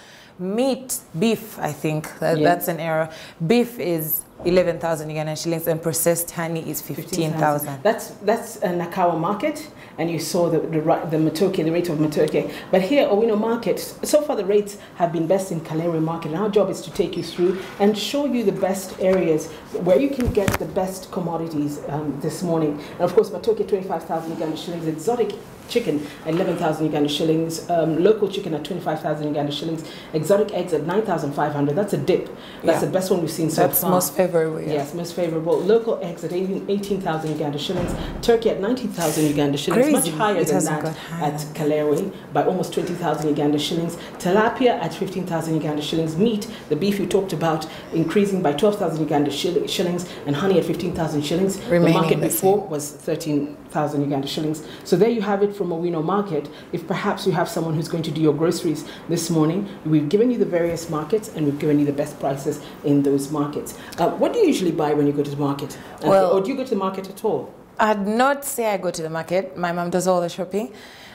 Beef, I think that's an error. Beef is 11,000 Ugandan shillings, and processed honey is 15,000. That's a Nakawa market, and you saw the Matoke, the rate of Matoke. But here, Owino Market, so far the rates have been best in Kalero Market, and our job is to take you through and show you the best areas where you can get the best commodities this morning. And of course, Matoke 25,000 Uganda shillings, exotic chicken at 11,000 Uganda shillings, local chicken at 25,000 Uganda shillings, exotic eggs at 9,500. That's a dip. That's the best one we've seen so far. That's most favorable. Yes, most favorable. Local eggs at 18,000 Uganda shillings, turkey at 19,000 Uganda shillings, much higher than that at Kalero by almost 20,000 Uganda shillings. Tilapia at 15,000 Uganda shillings. Meat, the beef you talked about, increasing by 12,000 Uganda shillings, and honey at 15,000 shillings. The market before was 13,000 Uganda shillings. So there you have it from Owino Market. If perhaps you have someone who's going to do your groceries this morning, we've given you the various markets and we've given you the best prices in those markets. What do you usually buy when you go to the market? Or do you go to the market at all? I'd not say I go to the market. My mom does all the shopping.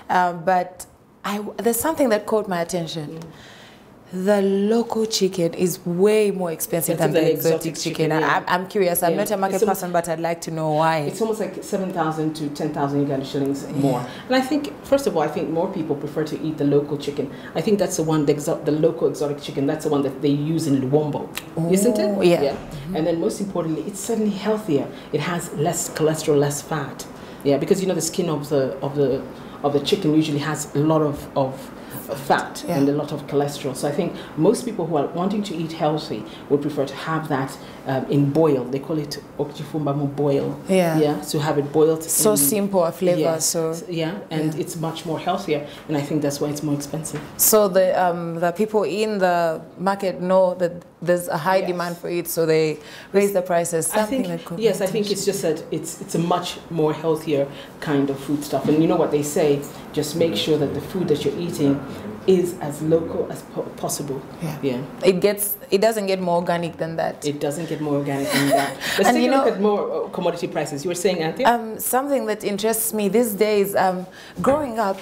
But there's something that caught my attention. The local chicken is way more expensive than the exotic chicken. Yeah. I'm curious. I'm not a market person, but I'd like to know why. It's almost like 7,000 to 10,000 Uganda shillings more. And I think, first of all, I think more people prefer to eat the local chicken. I think that's the one, the local exotic chicken, that's the one that they use in Luombo. Isn't it? Yeah. And then most importantly, it's certainly healthier. It has less cholesterol, less fat. Yeah, because you know the skin of the chicken usually has a lot of fat and a lot of cholesterol. So I think most people who are wanting to eat healthy would prefer to have that in boil. They call it okchifumbamo boil. Yeah. So have it boiled. So simple a flavor. And it's much more healthier. And I think that's why it's more expensive. So the people in the market know that there's a high demand for it, so they raise the prices. I think it's just that it's a much more healthier kind of food stuff. And you know what they say, just make sure that the food that you're eating is as local as possible. Yeah. It doesn't get more organic than that. It doesn't get more organic than that. Let's take a look at more commodity prices. You were saying, Anthea? Something that interests me these days, growing up,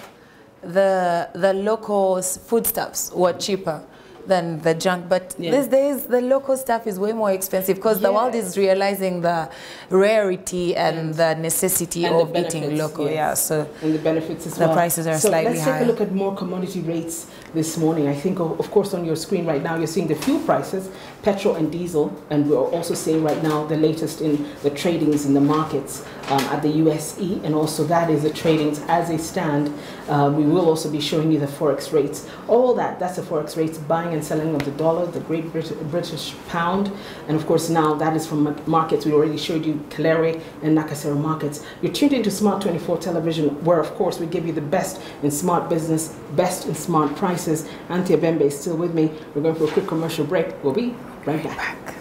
the local foodstuffs were cheaper than the junk, but these days the local stuff is way more expensive because the world is realizing the rarity and the necessity of eating local. So and the benefits as well. The prices are slightly higher. Let's take a look at more commodity rates this morning. I think, of course, on your screen right now, you're seeing the fuel prices, petrol and diesel, and we're also seeing right now the latest in the tradings in the markets at the USE, and also that is the tradings as they stand. We will also be showing you the forex rates. All that's the forex rates, buying and selling of the dollar, the Great British pound, and of course now that is from markets. We already showed you Kalere and Nakasero markets. You're tuned into Smart 24 Television, where of course we give you the best in smart business, best in smart prices. Anthea Bembe is still with me. We're going for a quick commercial break. We'll be right back.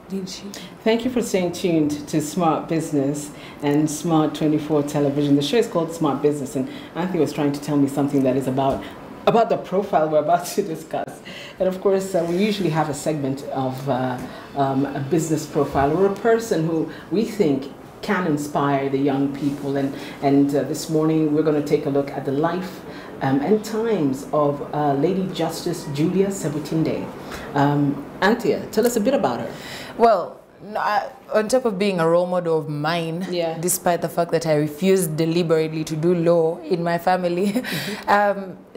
Did she? Thank you for staying tuned to Smart Business and Smart 24 Television. The show is called Smart Business, and Anthony was trying to tell me something that is about the profile we're about to discuss. And of course, we usually have a segment of a business profile or a person who we think can inspire the young people. And this morning, we're going to take a look at the life and times of Lady Justice Julia Sebutinde. Anthea, tell us a bit about her. Well, on top of being a role model of mine, despite the fact that I refused deliberately to do law in my family,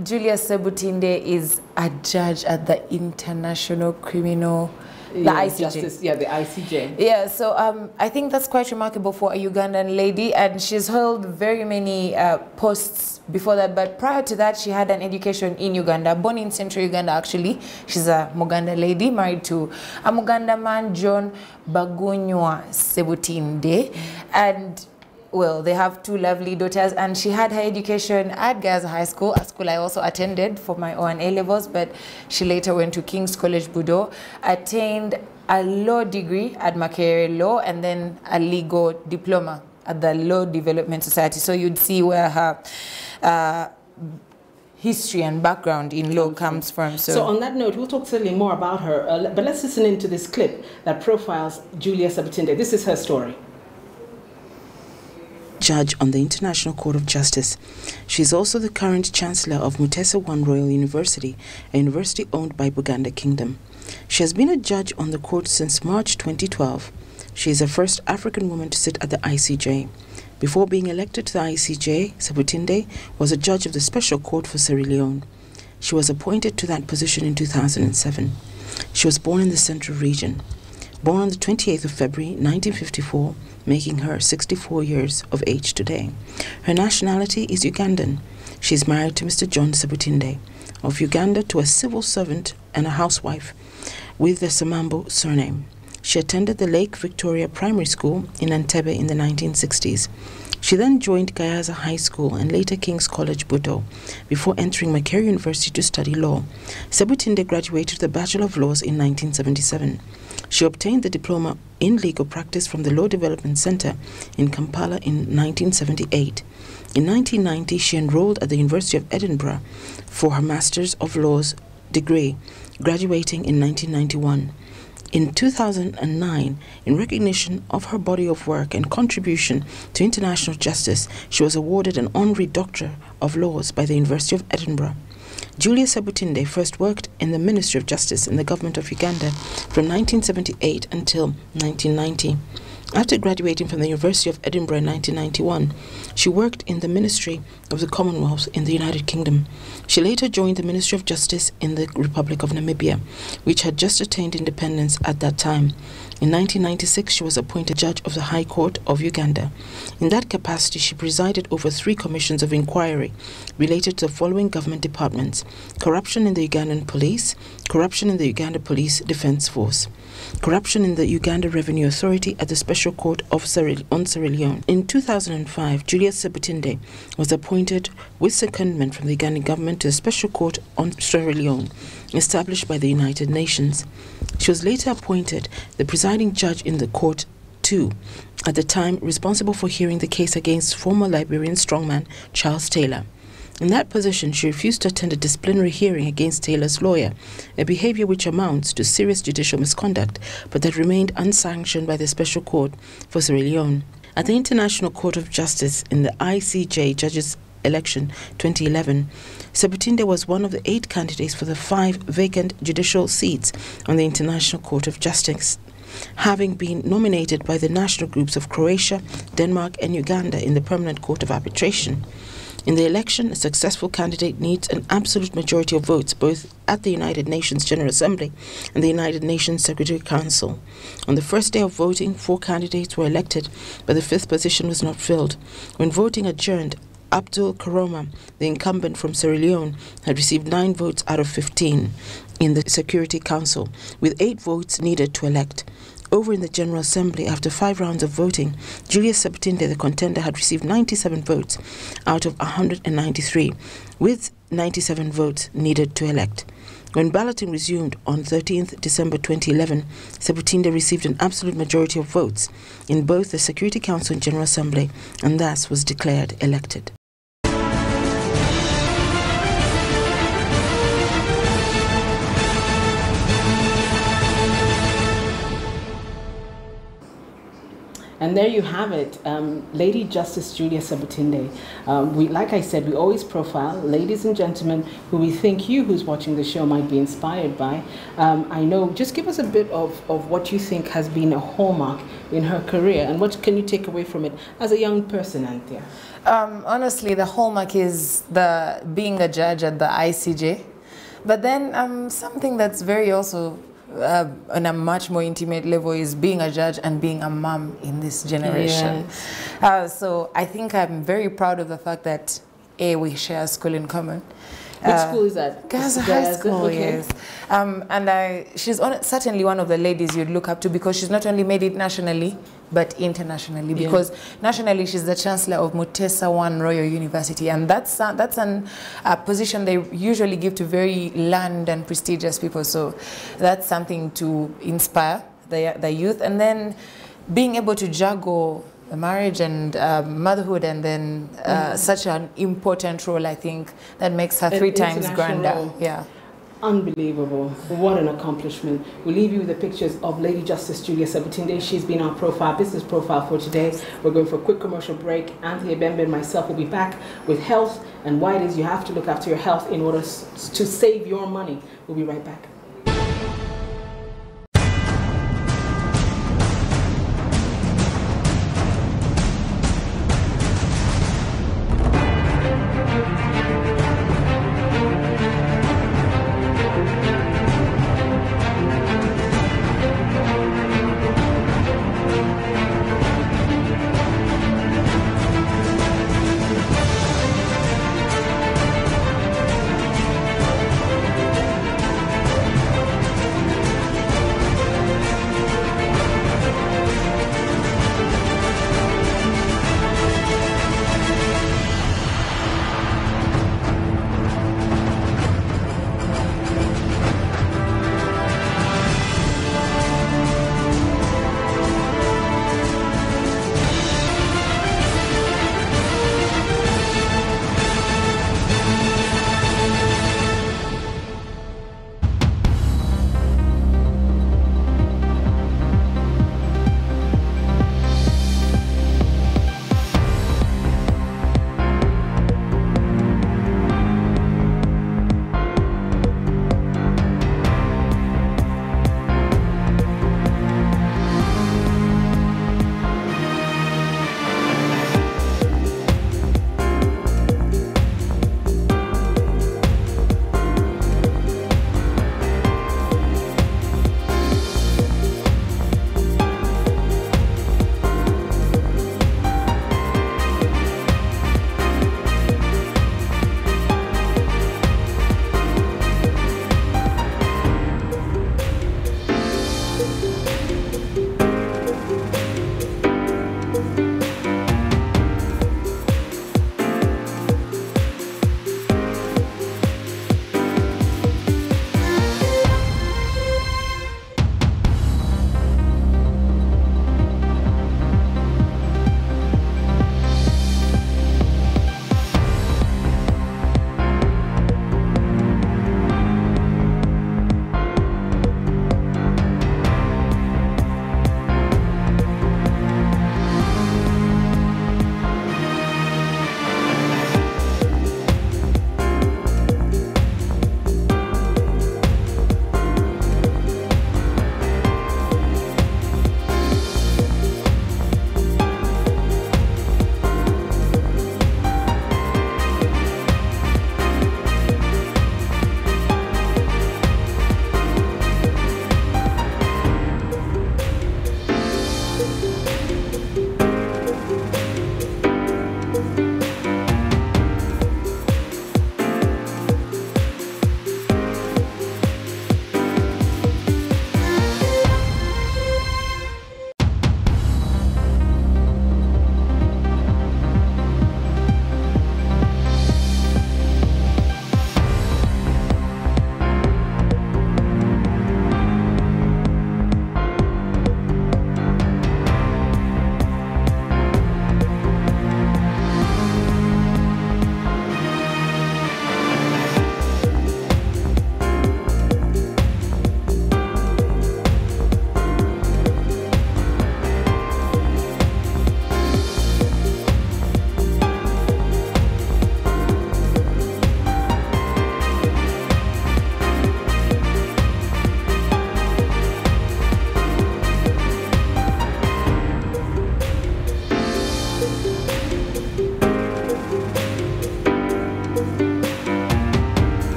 Julia Sebutinde is a judge at the International Criminal, the ICJ. Justice, the ICJ. Yeah, so I think that's quite remarkable for a Ugandan lady, and she's held very many posts before that, but prior to that, she had an education in Uganda, born in central Uganda actually. She's a Muganda lady, married to a Muganda man, John Bagunywa Sebutinde, and well, they have 2 lovely daughters, and she had her education at Gaza High School, a school I also attended for my own A-levels, but she later went to King's College Budo, attained a law degree at Makerere Law, and then a legal diploma at the Law Development Society. So you'd see where her history and background in law comes from. So on that note, we'll talk certainly more about her, but let's listen into this clip that profiles Julia Sebutinde. This is her story. Judge on the International Court of Justice. She is also the current Chancellor of Mutesa I Royal University, a university owned by Buganda Kingdom. She has been a judge on the court since March 2012. She is the first African woman to sit at the ICJ. Before being elected to the ICJ, Sebutinde was a judge of the Special Court for Sierra Leone. She was appointed to that position in 2007. She was born in the Central Region. Born on the 28th of February 1954, making her 64 years of age today. Her nationality is Ugandan. She is married to Mr. John Sebutinde of Uganda, to a civil servant and a housewife with the Samambo surname. She attended the Lake Victoria Primary School in Entebbe in the 1960s. She then joined Gayaza High School and later King's College Budo before entering Makerere University to study law. Sebutinde graduated with a Bachelor of Laws in 1977. She obtained the diploma in legal practice from the Law Development Center in Kampala in 1978. In 1990, she enrolled at the University of Edinburgh for her Master's of Laws degree, graduating in 1991. In 2009, in recognition of her body of work and contribution to international justice, she was awarded an honorary Doctor of Laws by the University of Edinburgh. Julia Sebutinde first worked in the Ministry of Justice in the government of Uganda from 1978 until 1990. After graduating from the University of Edinburgh in 1991, she worked in the Ministry of the Commonwealth in the United Kingdom. She later joined the Ministry of Justice in the Republic of Namibia, which had just attained independence at that time. In 1996, she was appointed judge of the High Court of Uganda. In that capacity, she presided over 3 commissions of inquiry related to the following government departments: corruption in the Ugandan police, corruption in the Uganda Police Defence Force, corruption in the Uganda Revenue Authority at the Special Court of Sierra Leone. In 2005, Julia Sebutinde was appointed with secondment from the Ugandan government to the Special Court on Sierra Leone, established by the United Nations. She was later appointed the presiding judge in the court too, at the time responsible for hearing the case against former Liberian strongman Charles Taylor. In that position, she refused to attend a disciplinary hearing against Taylor's lawyer, a behavior which amounts to serious judicial misconduct, but that remained unsanctioned by the Special Court for Sierra Leone. At the International Court of Justice in the ICJ Judges Election 2011, Sebutinde was one of the 8 candidates for the 5 vacant judicial seats on the International Court of Justice, having been nominated by the national groups of Croatia, Denmark and Uganda in the Permanent Court of Arbitration. In the election, a successful candidate needs an absolute majority of votes both at the United Nations General Assembly and the United Nations Security Council. On the first day of voting, 4 candidates were elected, but the 5th position was not filled. When voting adjourned, Abdul Karoma, the incumbent from Sierra Leone, had received 9 votes out of 15 in the Security Council, with 8 votes needed to elect. Over in the General Assembly, after 5 rounds of voting, Julia Sebutinde, the contender, had received 97 votes out of 193, with 97 votes needed to elect. When balloting resumed on 13th December 2011, Sebutinde received an absolute majority of votes in both the Security Council and General Assembly, and thus was declared elected. And there you have it, Lady Justice Julia Sebutinde. Like I said, we always profile ladies and gentlemen who we think you who's watching the show might be inspired by. I know, just give us a bit of what you think has been a hallmark in her career, and what can you take away from it as a young person, Anthea? Honestly, the hallmark is being a judge at the ICJ. But then something that's very also on a much more intimate level is being a judge and being a mom in this generation. Yes. So I think I'm very proud of the fact that we share a school in common. Which school is that? Gaza High School, okay. Yes. And she's certainly one of the ladies you'd look up to, because she's not only made it nationally, but internationally. Because nationally, she's the Chancellor of Mutesa I Royal University. And that's a position they usually give to very learned and prestigious people. So that's something to inspire the youth. And then being able to juggle marriage and motherhood, and then such an important role, I think, that makes her 3 times grander. Role. Yeah. Unbelievable. What an accomplishment. We'll leave you with the pictures of Lady Justice Julia Sebutinde. She's been our business profile for today. We're going for a quick commercial break. Anthea Bembe and myself will be back with health and why it is you have to look after your health in order to save your money. We'll be right back.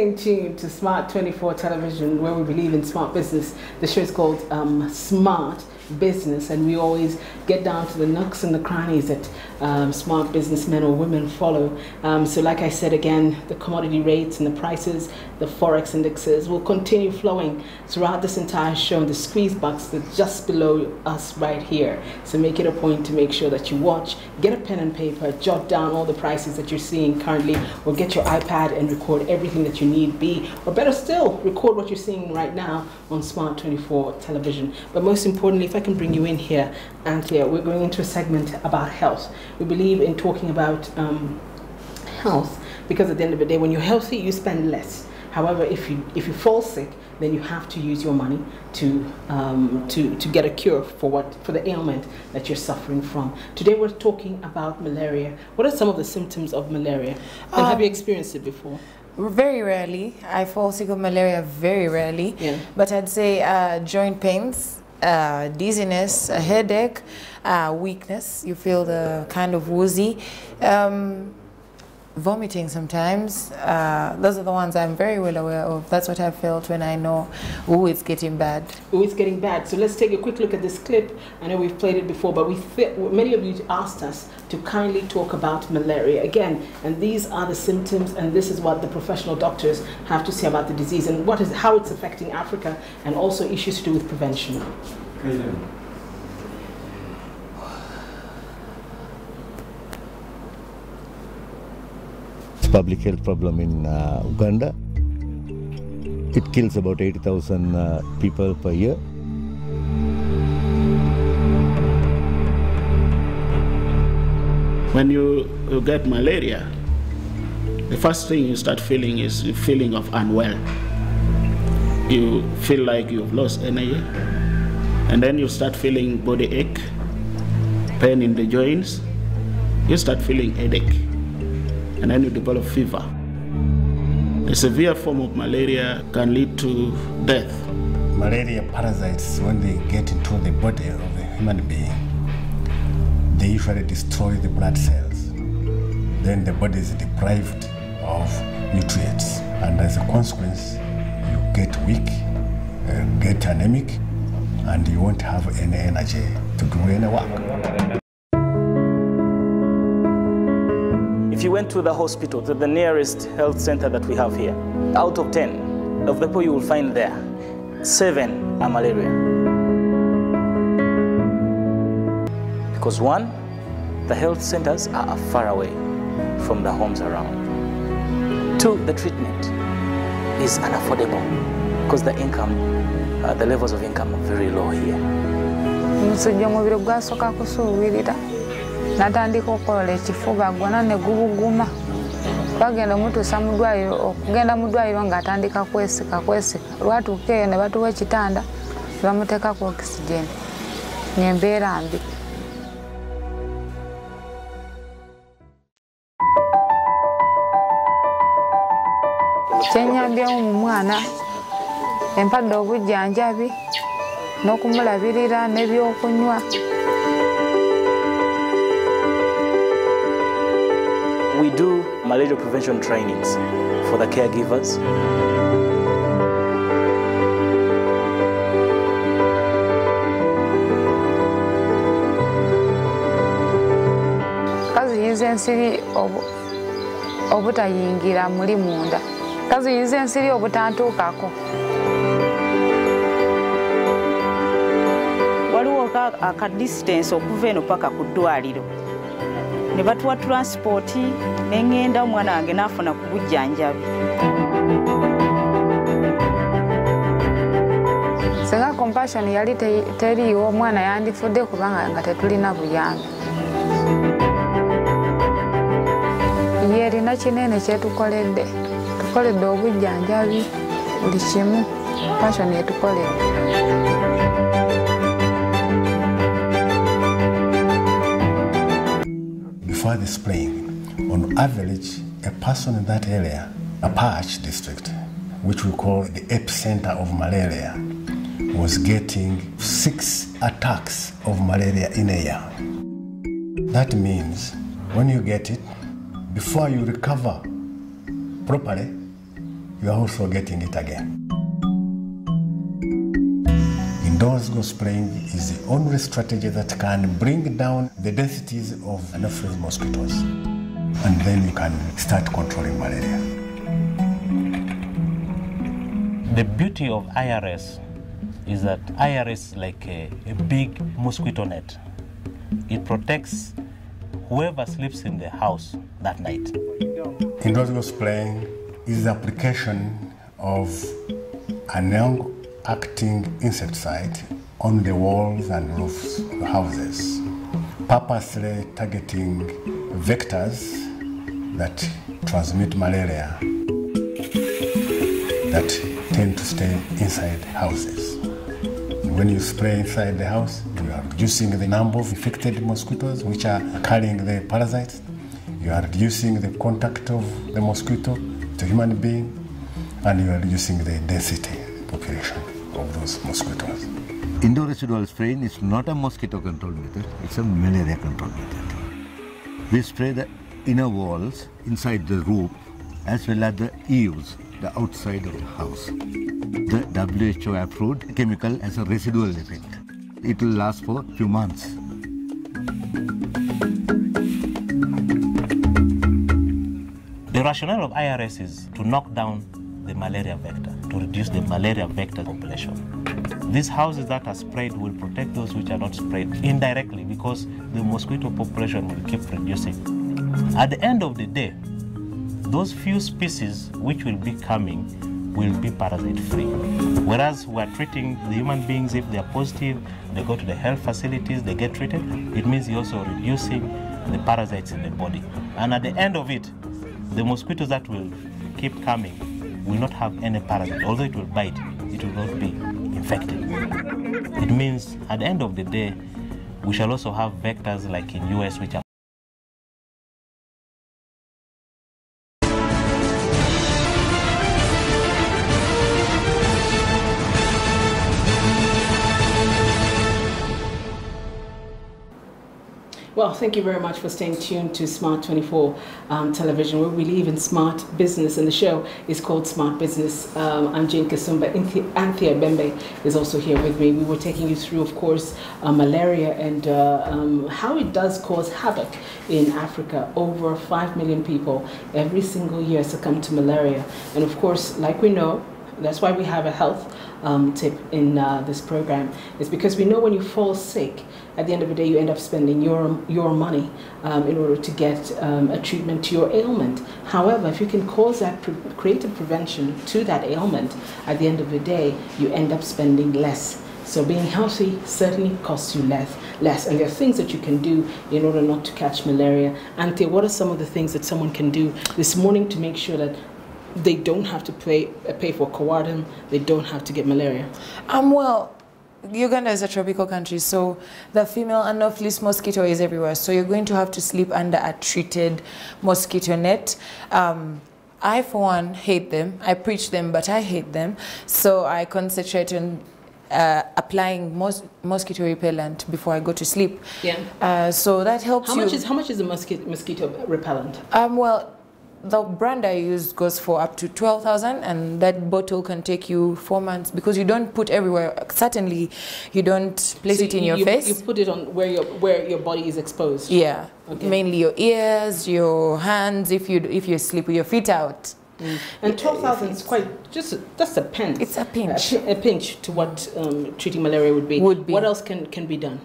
staying tuned to Smart 24 Television, where we believe in smart business. The show is called Smart Business, and we always get down to the nooks and the crannies that smart businessmen or women follow. So like I said again, the commodity rates and the prices, the forex indexes will continue flowing throughout this entire show. The squeeze box that's just below us right here. So make it a point to make sure that you watch, get a pen and paper, jot down all the prices that you're seeing currently, or get your iPad and record everything that you need be, or better still, record what you're seeing right now on Smart 24 Television. But most importantly, if I can bring you in here, Anthea, we're going into a segment about health. We believe in talking about health because at the end of the day, when you're healthy, you spend less. However, if you fall sick, then you have to use your money to get a cure for the ailment that you're suffering from. Today we're talking about malaria. What are some of the symptoms of malaria? And have you experienced it before? Very rarely. I fall sick of malaria very rarely. Yeah. But I'd say joint pains, dizziness, a headache, weakness. You feel the kind of woozy. Vomiting sometimes. Those are the ones I'm very well aware of. That's what I felt when I know, oh, it's getting bad. Oh, it's getting bad. So let's take a quick look at this clip. I know we've played it before, but many of you asked us to kindly talk about malaria again. And these are the symptoms, and this is what the professional doctors have to say about the disease and how it's affecting Africa, and also issues to do with prevention. Public health problem in Uganda. It kills about 80,000 people per year. When you get malaria, the first thing you start feeling is the feeling of unwell. You feel like you've lost energy, and then you start feeling body ache, pain in the joints. You start feeling headache, and then you develop fever. A severe form of malaria can lead to death. Malaria parasites, when they get into the body of a human being, they usually destroy the blood cells. Then the body is deprived of nutrients, and as a consequence, you get weak, get anemic, and you won't have any energy to do any work. If you went to the hospital, to the nearest health center that we have here, out of 10 of the people you will find there, 7 are malaria. Because 1, the health centers are far away from the homes around. 2, the treatment is unaffordable because the income, the levels of income are very low here. Natandika okukola ekifuba gwona ne gubuguma bagenda mutuusa mu ddwaliro okugenda mu ddwaliro ng'atandika kwesika lwatuuka eyo ne batuwa ekitanda bamuteeka ku oxygen n'embeera mbi. Kyenyambyewo mu mwana empadde obujjanjabi n'okumulabirira n'ebyokunywa. We do malaria prevention trainings for the caregivers. Kaziyiza ensiri obutayingira muli munda. Kaziyiza ensiri obutantuukako. Waliwo aka distance okuva eno paka ku ddwaliro. Ne batuwa transport n'engenda omwana wange n'afuna ku bujjanjabi. Singa compassion yali teriiwo omwana yandifudde kubanga nga tetulina buyambi. Ye erina kinene kyetukoledde. Tukoledde obujjanjabi buli kimu compassion yetukoledde. Before the spring, on average, a person in that area, Apache district, which we call the epicenter of malaria, was getting 6 attacks of malaria in a year. That means when you get it, before you recover properly, you are also getting it again. Indoors go spraying is the only strategy that can bring down the densities of Anopheles mosquitoes. And then you can start controlling malaria. The beauty of IRS is that IRS is like a big mosquito net. It protects whoever sleeps in the house that night. Indoors go spraying is the application of a long-acting insecticide on the walls and roofs of houses, purposely targeting vectors that transmit malaria that tend to stay inside houses. When you spray inside the house, you are reducing the number of infected mosquitoes which are carrying the parasites. You are reducing the contact of the mosquito to human being, and you are reducing the density population of those mosquitoes. Indoor residual spraying is not a mosquito control method, it's a malaria control method. We spray the inner walls inside the roof as well as the eaves, the outside of the house. The WHO approved chemical as a residual effect. It will last for a few months. The rationale of IRS is to knock down the malaria vector, to reduce the malaria vector population. These houses that are sprayed will protect those which are not sprayed indirectly because the mosquito population will keep reducing. At the end of the day, those few species which will be coming will be parasite-free. Whereas we are treating the human beings, if they are positive, they go to the health facilities, they get treated, it means you're also reducing the parasites in the body. And at the end of it, the mosquitoes that will keep coming will not have any parasite. Although it will bite, it will not be infected. It means at the end of the day, we shall also have vectors like in US which are Well, thank you very much for staying tuned to Smart 24 television, where we believe in smart business, and the show is called Smart Business. I'm Jane Kasumba. Anthea Bembe is also here with me. We were taking you through, of course, malaria and how it does cause havoc in Africa. Over 5 million people every single year succumb to malaria. And of course, like we know, that's why we have a health tip in this program. It's because we know when you fall sick, at the end of the day, you end up spending your money in order to get a treatment to your ailment. However, if you can cause that, create a prevention to that ailment, at the end of the day, you end up spending less. So being healthy certainly costs you less. And there are things that you can do in order not to catch malaria. Ante, what are some of the things that someone can do this morning to make sure that they don't have to pay for Coartem, they don't have to get malaria? Well, Uganda is a tropical country, so the female Anopheles mosquito is everywhere. So you're going to have to sleep under a treated mosquito net. I, for one, hate them. I preach them, but I hate them. So I concentrate on applying mosquito repellent before I go to sleep. Yeah. So that helps you. How much is the mosquito repellent? Well, the brand I use goes for up to 12,000, and that bottle can take you 4 months because you don't put everywhere. Certainly, you don't place it in your face. You put it on where your body is exposed. Yeah, okay. Mainly your ears, your hands. If you sleep with your feet out. Mm. And 12,000 is quite that's a pinch. It's a pinch. A pinch to what treating malaria would be. What else can be done?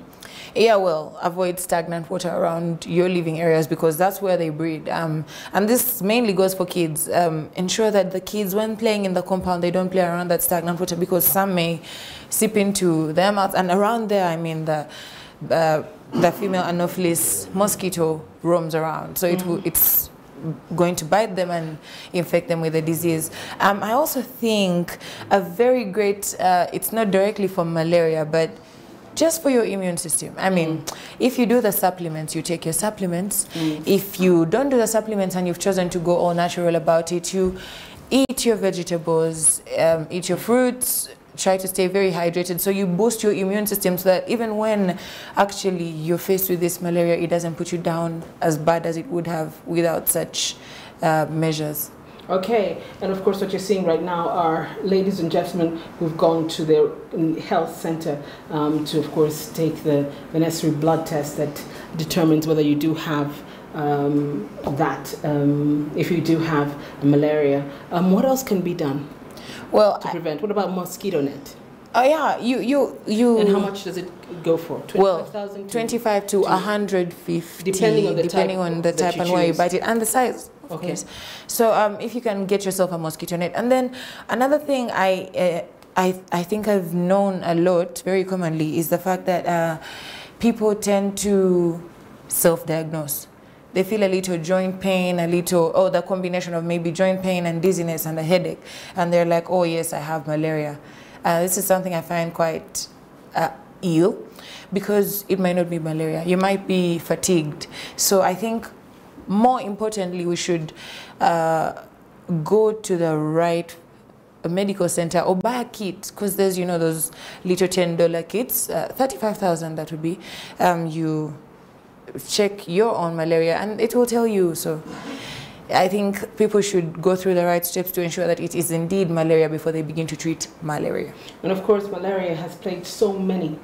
Yeah, well, avoid stagnant water around your living areas because that's where they breed. And this mainly goes for kids. Ensure that the kids, when playing in the compound, they don't play around that stagnant water because some may seep into their mouths. And around there, I mean, the female Anopheles mosquito roams around. So it's going to bite them and infect them with the disease. I also think a very great, it's not directly for malaria, but just for your immune system. I mean, if you do the supplements, you take your supplements. If you don't do the supplements and you've chosen to go all natural about it, you eat your vegetables, eat your fruits, try to stay very hydrated. So you boost your immune system so that even when actually you're faced with this malaria, it doesn't put you down as bad as it would have without such measures. Okay, and of course what you're seeing right now are ladies and gentlemen who've gone to their health center to, of course, take the necessary blood test that determines whether you do have if you do have malaria. What else can be done to prevent? What about mosquito net? Oh yeah, you. And how much does it go for? 25,000 25 to 150, depending on the type and where you bite it and the size. Okay. Yes. So if you can get yourself a mosquito net, and then another thing I think I've known a lot very commonly is the fact that people tend to self-diagnose. They feel a little joint pain, the combination of maybe joint pain and dizziness and a headache, and they're like, oh yes, I have malaria. This is something I find quite ill, because it might not be malaria. You might be fatigued. So I think more importantly, we should go to the right medical center or buy a kit, because there's, those little $10 kits, 35,000 that would be. You check your own malaria and it will tell you. So I think people should go through the right steps to ensure that it is indeed malaria before they begin to treat malaria. And of course, malaria has plagued so many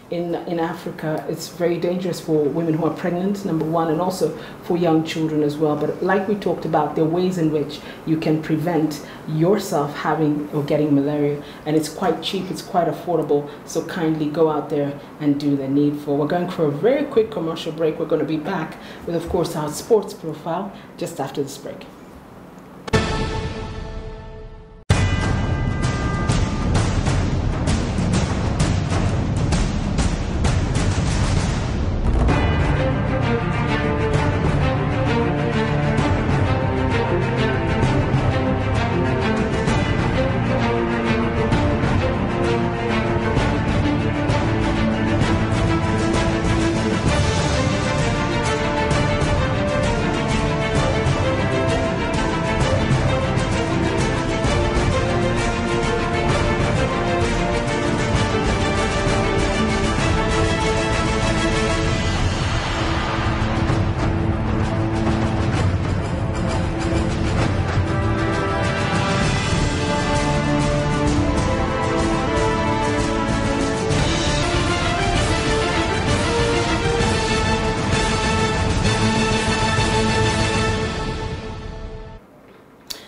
in Africa. It's very dangerous for women who are pregnant, number one, and also for young children as well. But like we talked about, there are ways in which you can prevent yourself having or getting malaria. And it's quite cheap, it's quite affordable. So kindly go out there and do the needful. We're going for a very quick commercial break. We're going to be back with, of course, our sports profile just after this break.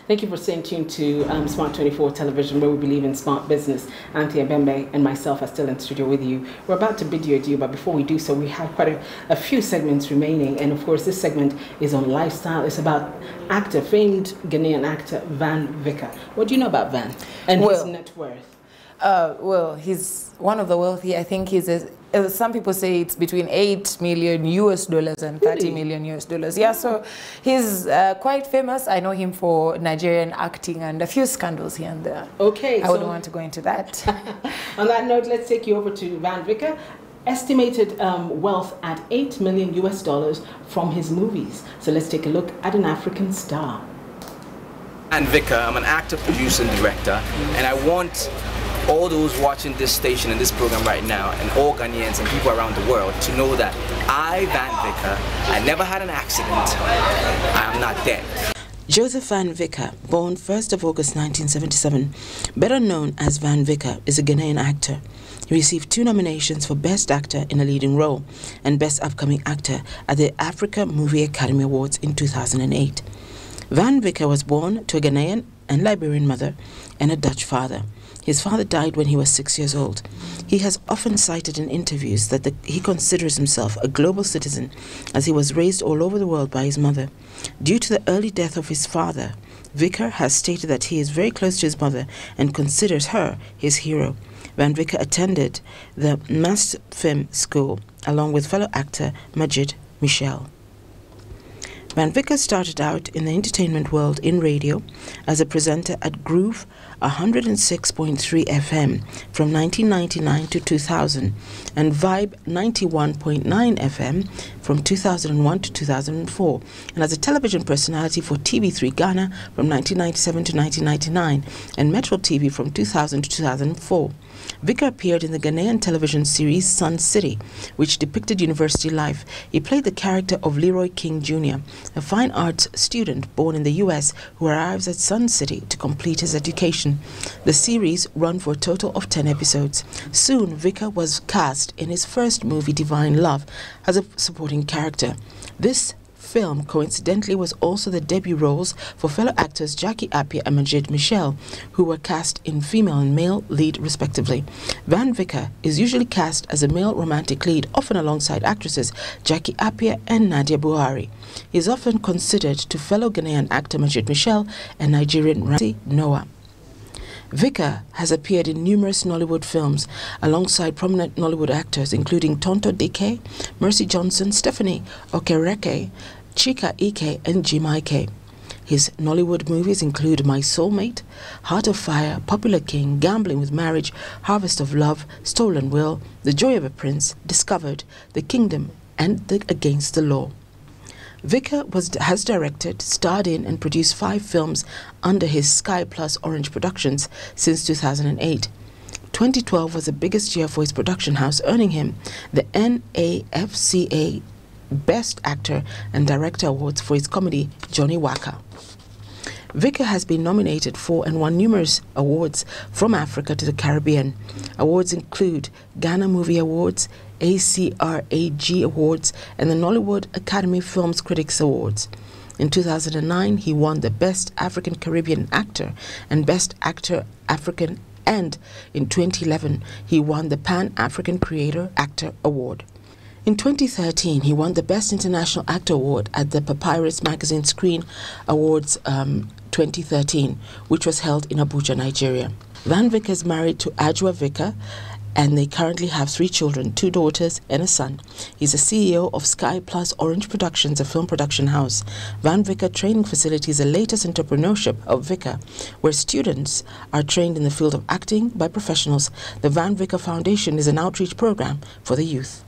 Thank you for staying tuned to Smart 24 Television, where we believe in smart business. Anthea Bembe and myself are still in the studio with you. We're about to bid you adieu, but before we do so, we have quite a few segments remaining. And of course, this segment is on lifestyle. It's about famed Ghanaian actor Van Vicker. What do you know about Van and his net worth? Well, he's one of the wealthy. I think he's some people say it's between $8 million US and $30 million US. Yeah, so he's quite famous. I know him for Nigerian acting and a few scandals here and there. Okay, I wouldn't want to go into that. On that note, let's take you over to Van Vicker. Estimated wealth at $8 million US from his movies. So let's take a look at an African star. Van Vicker, I'm an actor, producer, and director, and I want all those watching this station and this program right now, and all Ghanaians and people around the world, to know that I, Van Vicker, I never had an accident. I am not dead. Joseph Van Vicker, born 1st of August 1977, better known as Van Vicker, is a Ghanaian actor. He received 2 nominations for Best Actor in a Leading Role and Best Upcoming Actor at the Africa Movie Academy Awards in 2008. Van Vicker was born to a Ghanaian and Liberian mother and a Dutch father. His father died when he was 6 years old. He has often cited in interviews that he considers himself a global citizen, as he was raised all over the world by his mother. Due to the early death of his father, Vicker has stated that he is very close to his mother and considers her his hero. Van Vicker attended the Mast Film School along with fellow actor Majid Michel. Van Vicker started out in the entertainment world in radio as a presenter at Groove 106.3 FM from 1999 to 2000 and Vibe 91.9 FM from 2001 to 2004, and as a television personality for TV3 Ghana from 1997 to 1999 and Metro TV from 2000 to 2004. Vika appeared in the Ghanaian television series Sun City, which depicted university life. He played the character of Leroy King Jr., a fine arts student born in the U.S. who arrives at Sun City to complete his education. The series ran for a total of 10 episodes. Soon, Vika was cast in his first movie, Divine Love, as a supporting character. This film coincidentally was also the debut roles for fellow actors Jackie Appiah and Majid Michel, who were cast in female and male lead respectively. Van Vika is usually cast as a male romantic lead, often alongside actresses Jackie Appiah and Nadia Buhari. He is often considered to fellow Ghanaian actor Majid Michel and Nigerian Ramsey Noah. Vika has appeared in numerous Nollywood films alongside prominent Nollywood actors including Tonto Dike, Mercy Johnson, Stephanie Okereke, Chika Ike and Jim Ike. His Nollywood movies include My Soulmate, Heart of Fire, Popular King, Gambling with Marriage, Harvest of Love, Stolen Will, The Joy of a Prince, Discovered, The Kingdom and Against the Law. Vika has directed, starred in and produced 5 films under his Sky Plus Orange Productions since 2008. 2012 was the biggest year for his production house, earning him the NAFCA Best Actor and Director Awards for his comedy Johnny Waka. Vika has been nominated for and won numerous awards from Africa to the Caribbean. Awards include Ghana Movie Awards, ACRAG Awards, and the Nollywood Academy Films Critics Awards. In 2009, he won the Best African Caribbean Actor and Best Actor African, and in 2011, he won the Pan-African Creator Actor Award. In 2013, he won the Best International Actor Award at the Papyrus Magazine Screen Awards 2013, which was held in Abuja, Nigeria. Van Vika is married to Ajwa Vika, and they currently have 3 children, 2 daughters and a son. He's the CEO of Sky Plus Orange Productions, a film production house. Van Vika Training Facility is the latest entrepreneurship of Vika, where students are trained in the field of acting by professionals. The Van Vika Foundation is an outreach program for the youth.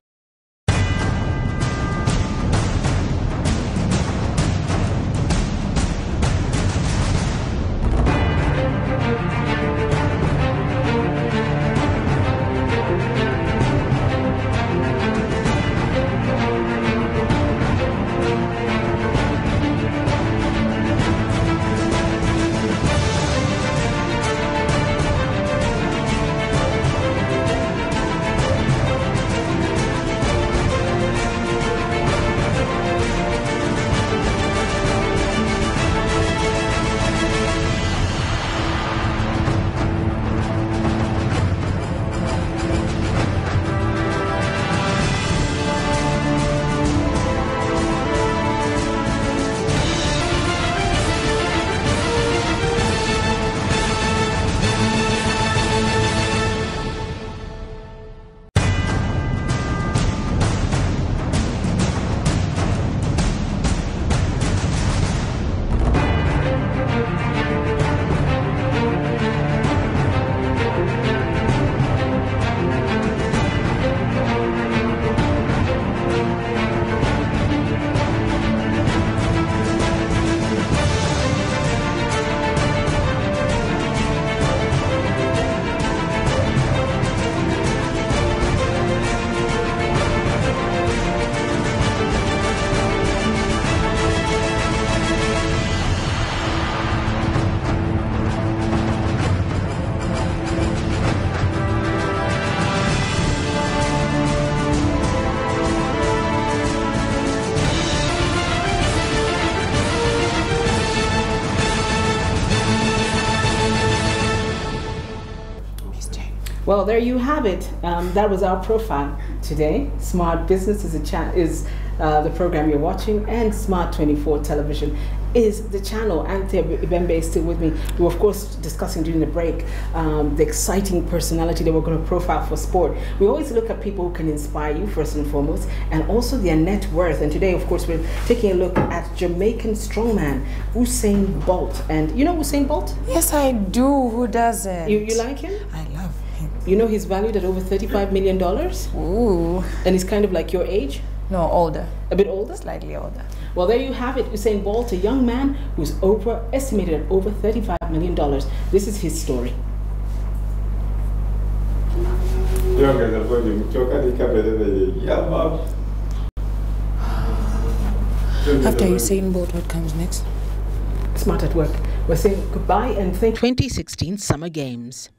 Well, there you have it. That was our profile today. Smart Business is the program you're watching, and Smart 24 Television is the channel. Anthea Ibembe is still with me. We were, of course, discussing during the break the exciting personality that we're going to profile for sport. We always look at people who can inspire you, first and foremost, and also their net worth. And today, of course, we're taking a look at Jamaican strongman Usain Bolt. And you know Usain Bolt? Yes, I do. Who doesn't? You like him? I love him. You know he's valued at over $35 million? Ooh. And he's kind of like your age? No, older. A bit older? Slightly older. Well, there you have it. Usain Bolt, a young man who's estimated at over $35 million. This is his story. After Usain Bolt, what comes next? Smart at Work. We're saying goodbye and thank you. 2016 Summer Games.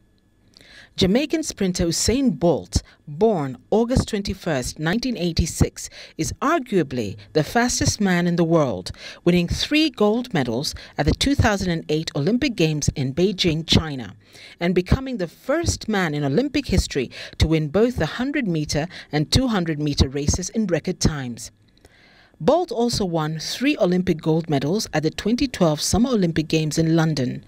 Jamaican sprinter Usain Bolt, born August 21st, 1986, is arguably the fastest man in the world, winning 3 gold medals at the 2008 Olympic Games in Beijing, China, and becoming the first man in Olympic history to win both the 100-meter and 200-meter races in record times. Bolt also won 3 Olympic gold medals at the 2012 Summer Olympic Games in London.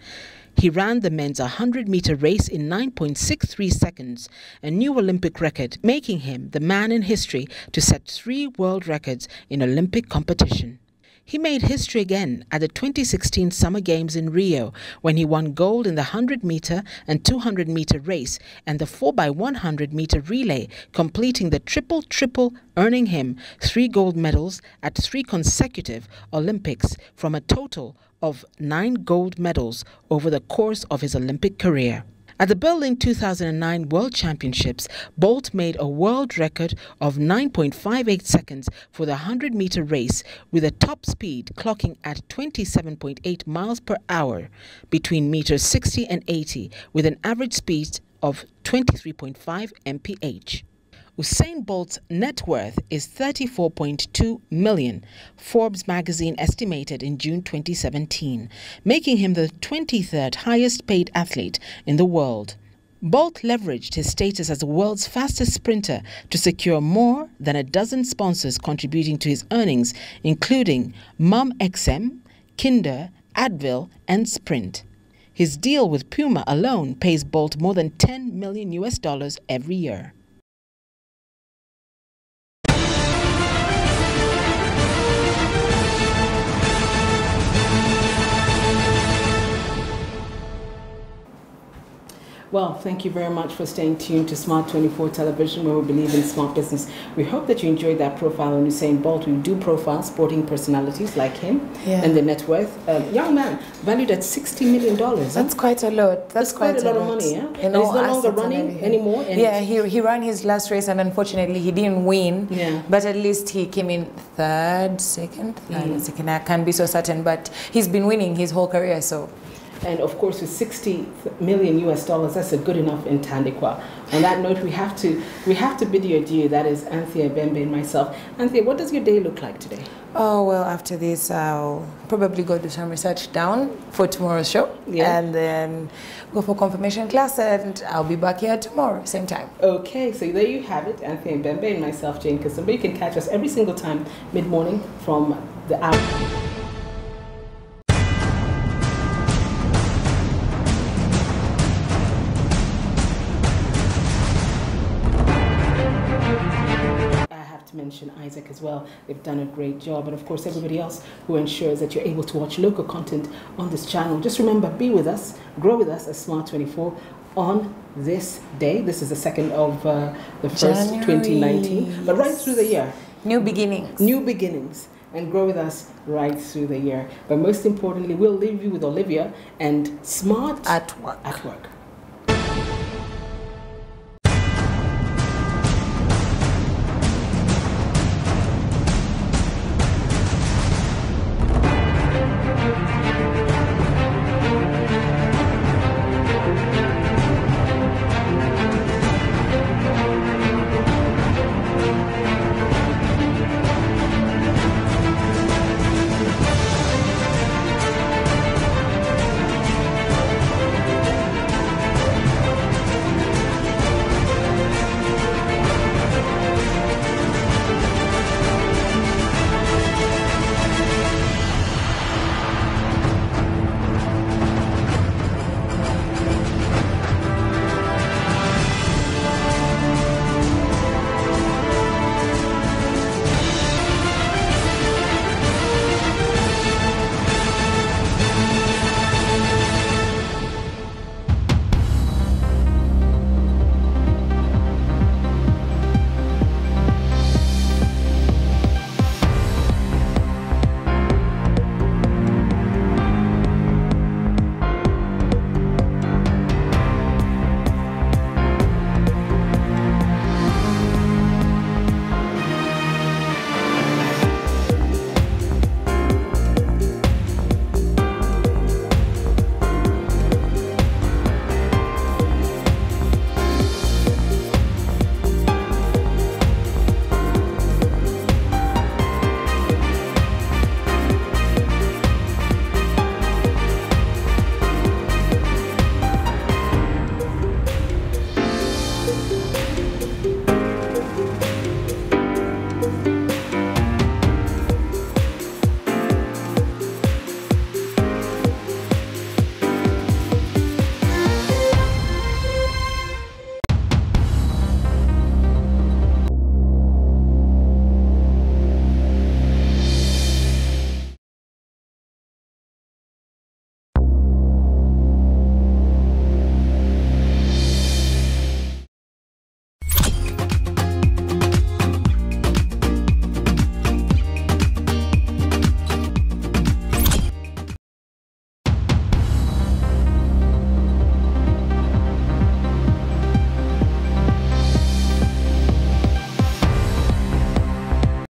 He ran the men's 100-meter race in 9.63 seconds, a new Olympic record, making him the man in history to set 3 world records in Olympic competition. He made history again at the 2016 Summer Games in Rio when he won gold in the 100-meter and 200-meter race and the 4x100-meter relay, completing the triple-triple, earning him 3 gold medals at 3 consecutive Olympics from a total of 9 gold medals over the course of his Olympic career. At the Berlin 2009 World Championships, Bolt made a world record of 9.58 seconds for the 100-meter race, with a top speed clocking at 27.8 miles per hour between meters 60 and 80, with an average speed of 23.5 mph. Usain Bolt's net worth is $34.2 million, Forbes magazine estimated in June 2017, making him the 23rd highest paid athlete in the world. Bolt leveraged his status as the world's fastest sprinter to secure more than a dozen sponsors contributing to his earnings, including MumXM, Kinder, Advil, and Sprint. His deal with Puma alone pays Bolt more than $10 million every year. Well, thank you very much for staying tuned to Smart 24 Television, where we believe in smart business. We hope that you enjoyed that profile on Usain Bolt. We do profile sporting personalities like him and the net worth. Young man, valued at $60 million. That's quite a lot. That's quite a lot of money, yeah? And he's no longer running anymore? Yeah, he ran his last race, and unfortunately he didn't win. Yeah. But at least he came in second. I can't be so certain, but he's been winning his whole career, so... And of course, with $60 million, that's a good enough in Tandiqua. On that note, we have to bid you adieu. That is Anthea Bembe and myself. Anthea, what does your day look like today? Oh, well, after this, I'll probably go do some research down for tomorrow's show. Yeah. And then go for confirmation class, and I'll be back here tomorrow, same time. Okay, so there you have it. Anthea Bembe and myself, Jane Kasumba. You can catch us every single time, mid-morning from the hour. Mention Isaac as well. They've done a great job, and of course everybody else who ensures that you're able to watch local content on this channel. Just remember, be with us, grow with us as Smart 24 on this day. This is the 2nd of the 1st, 2019, but right through the year. New beginnings. New beginnings. And grow with us right through the year. But most importantly, we'll leave you with Olivia and Smart at Work. At Work.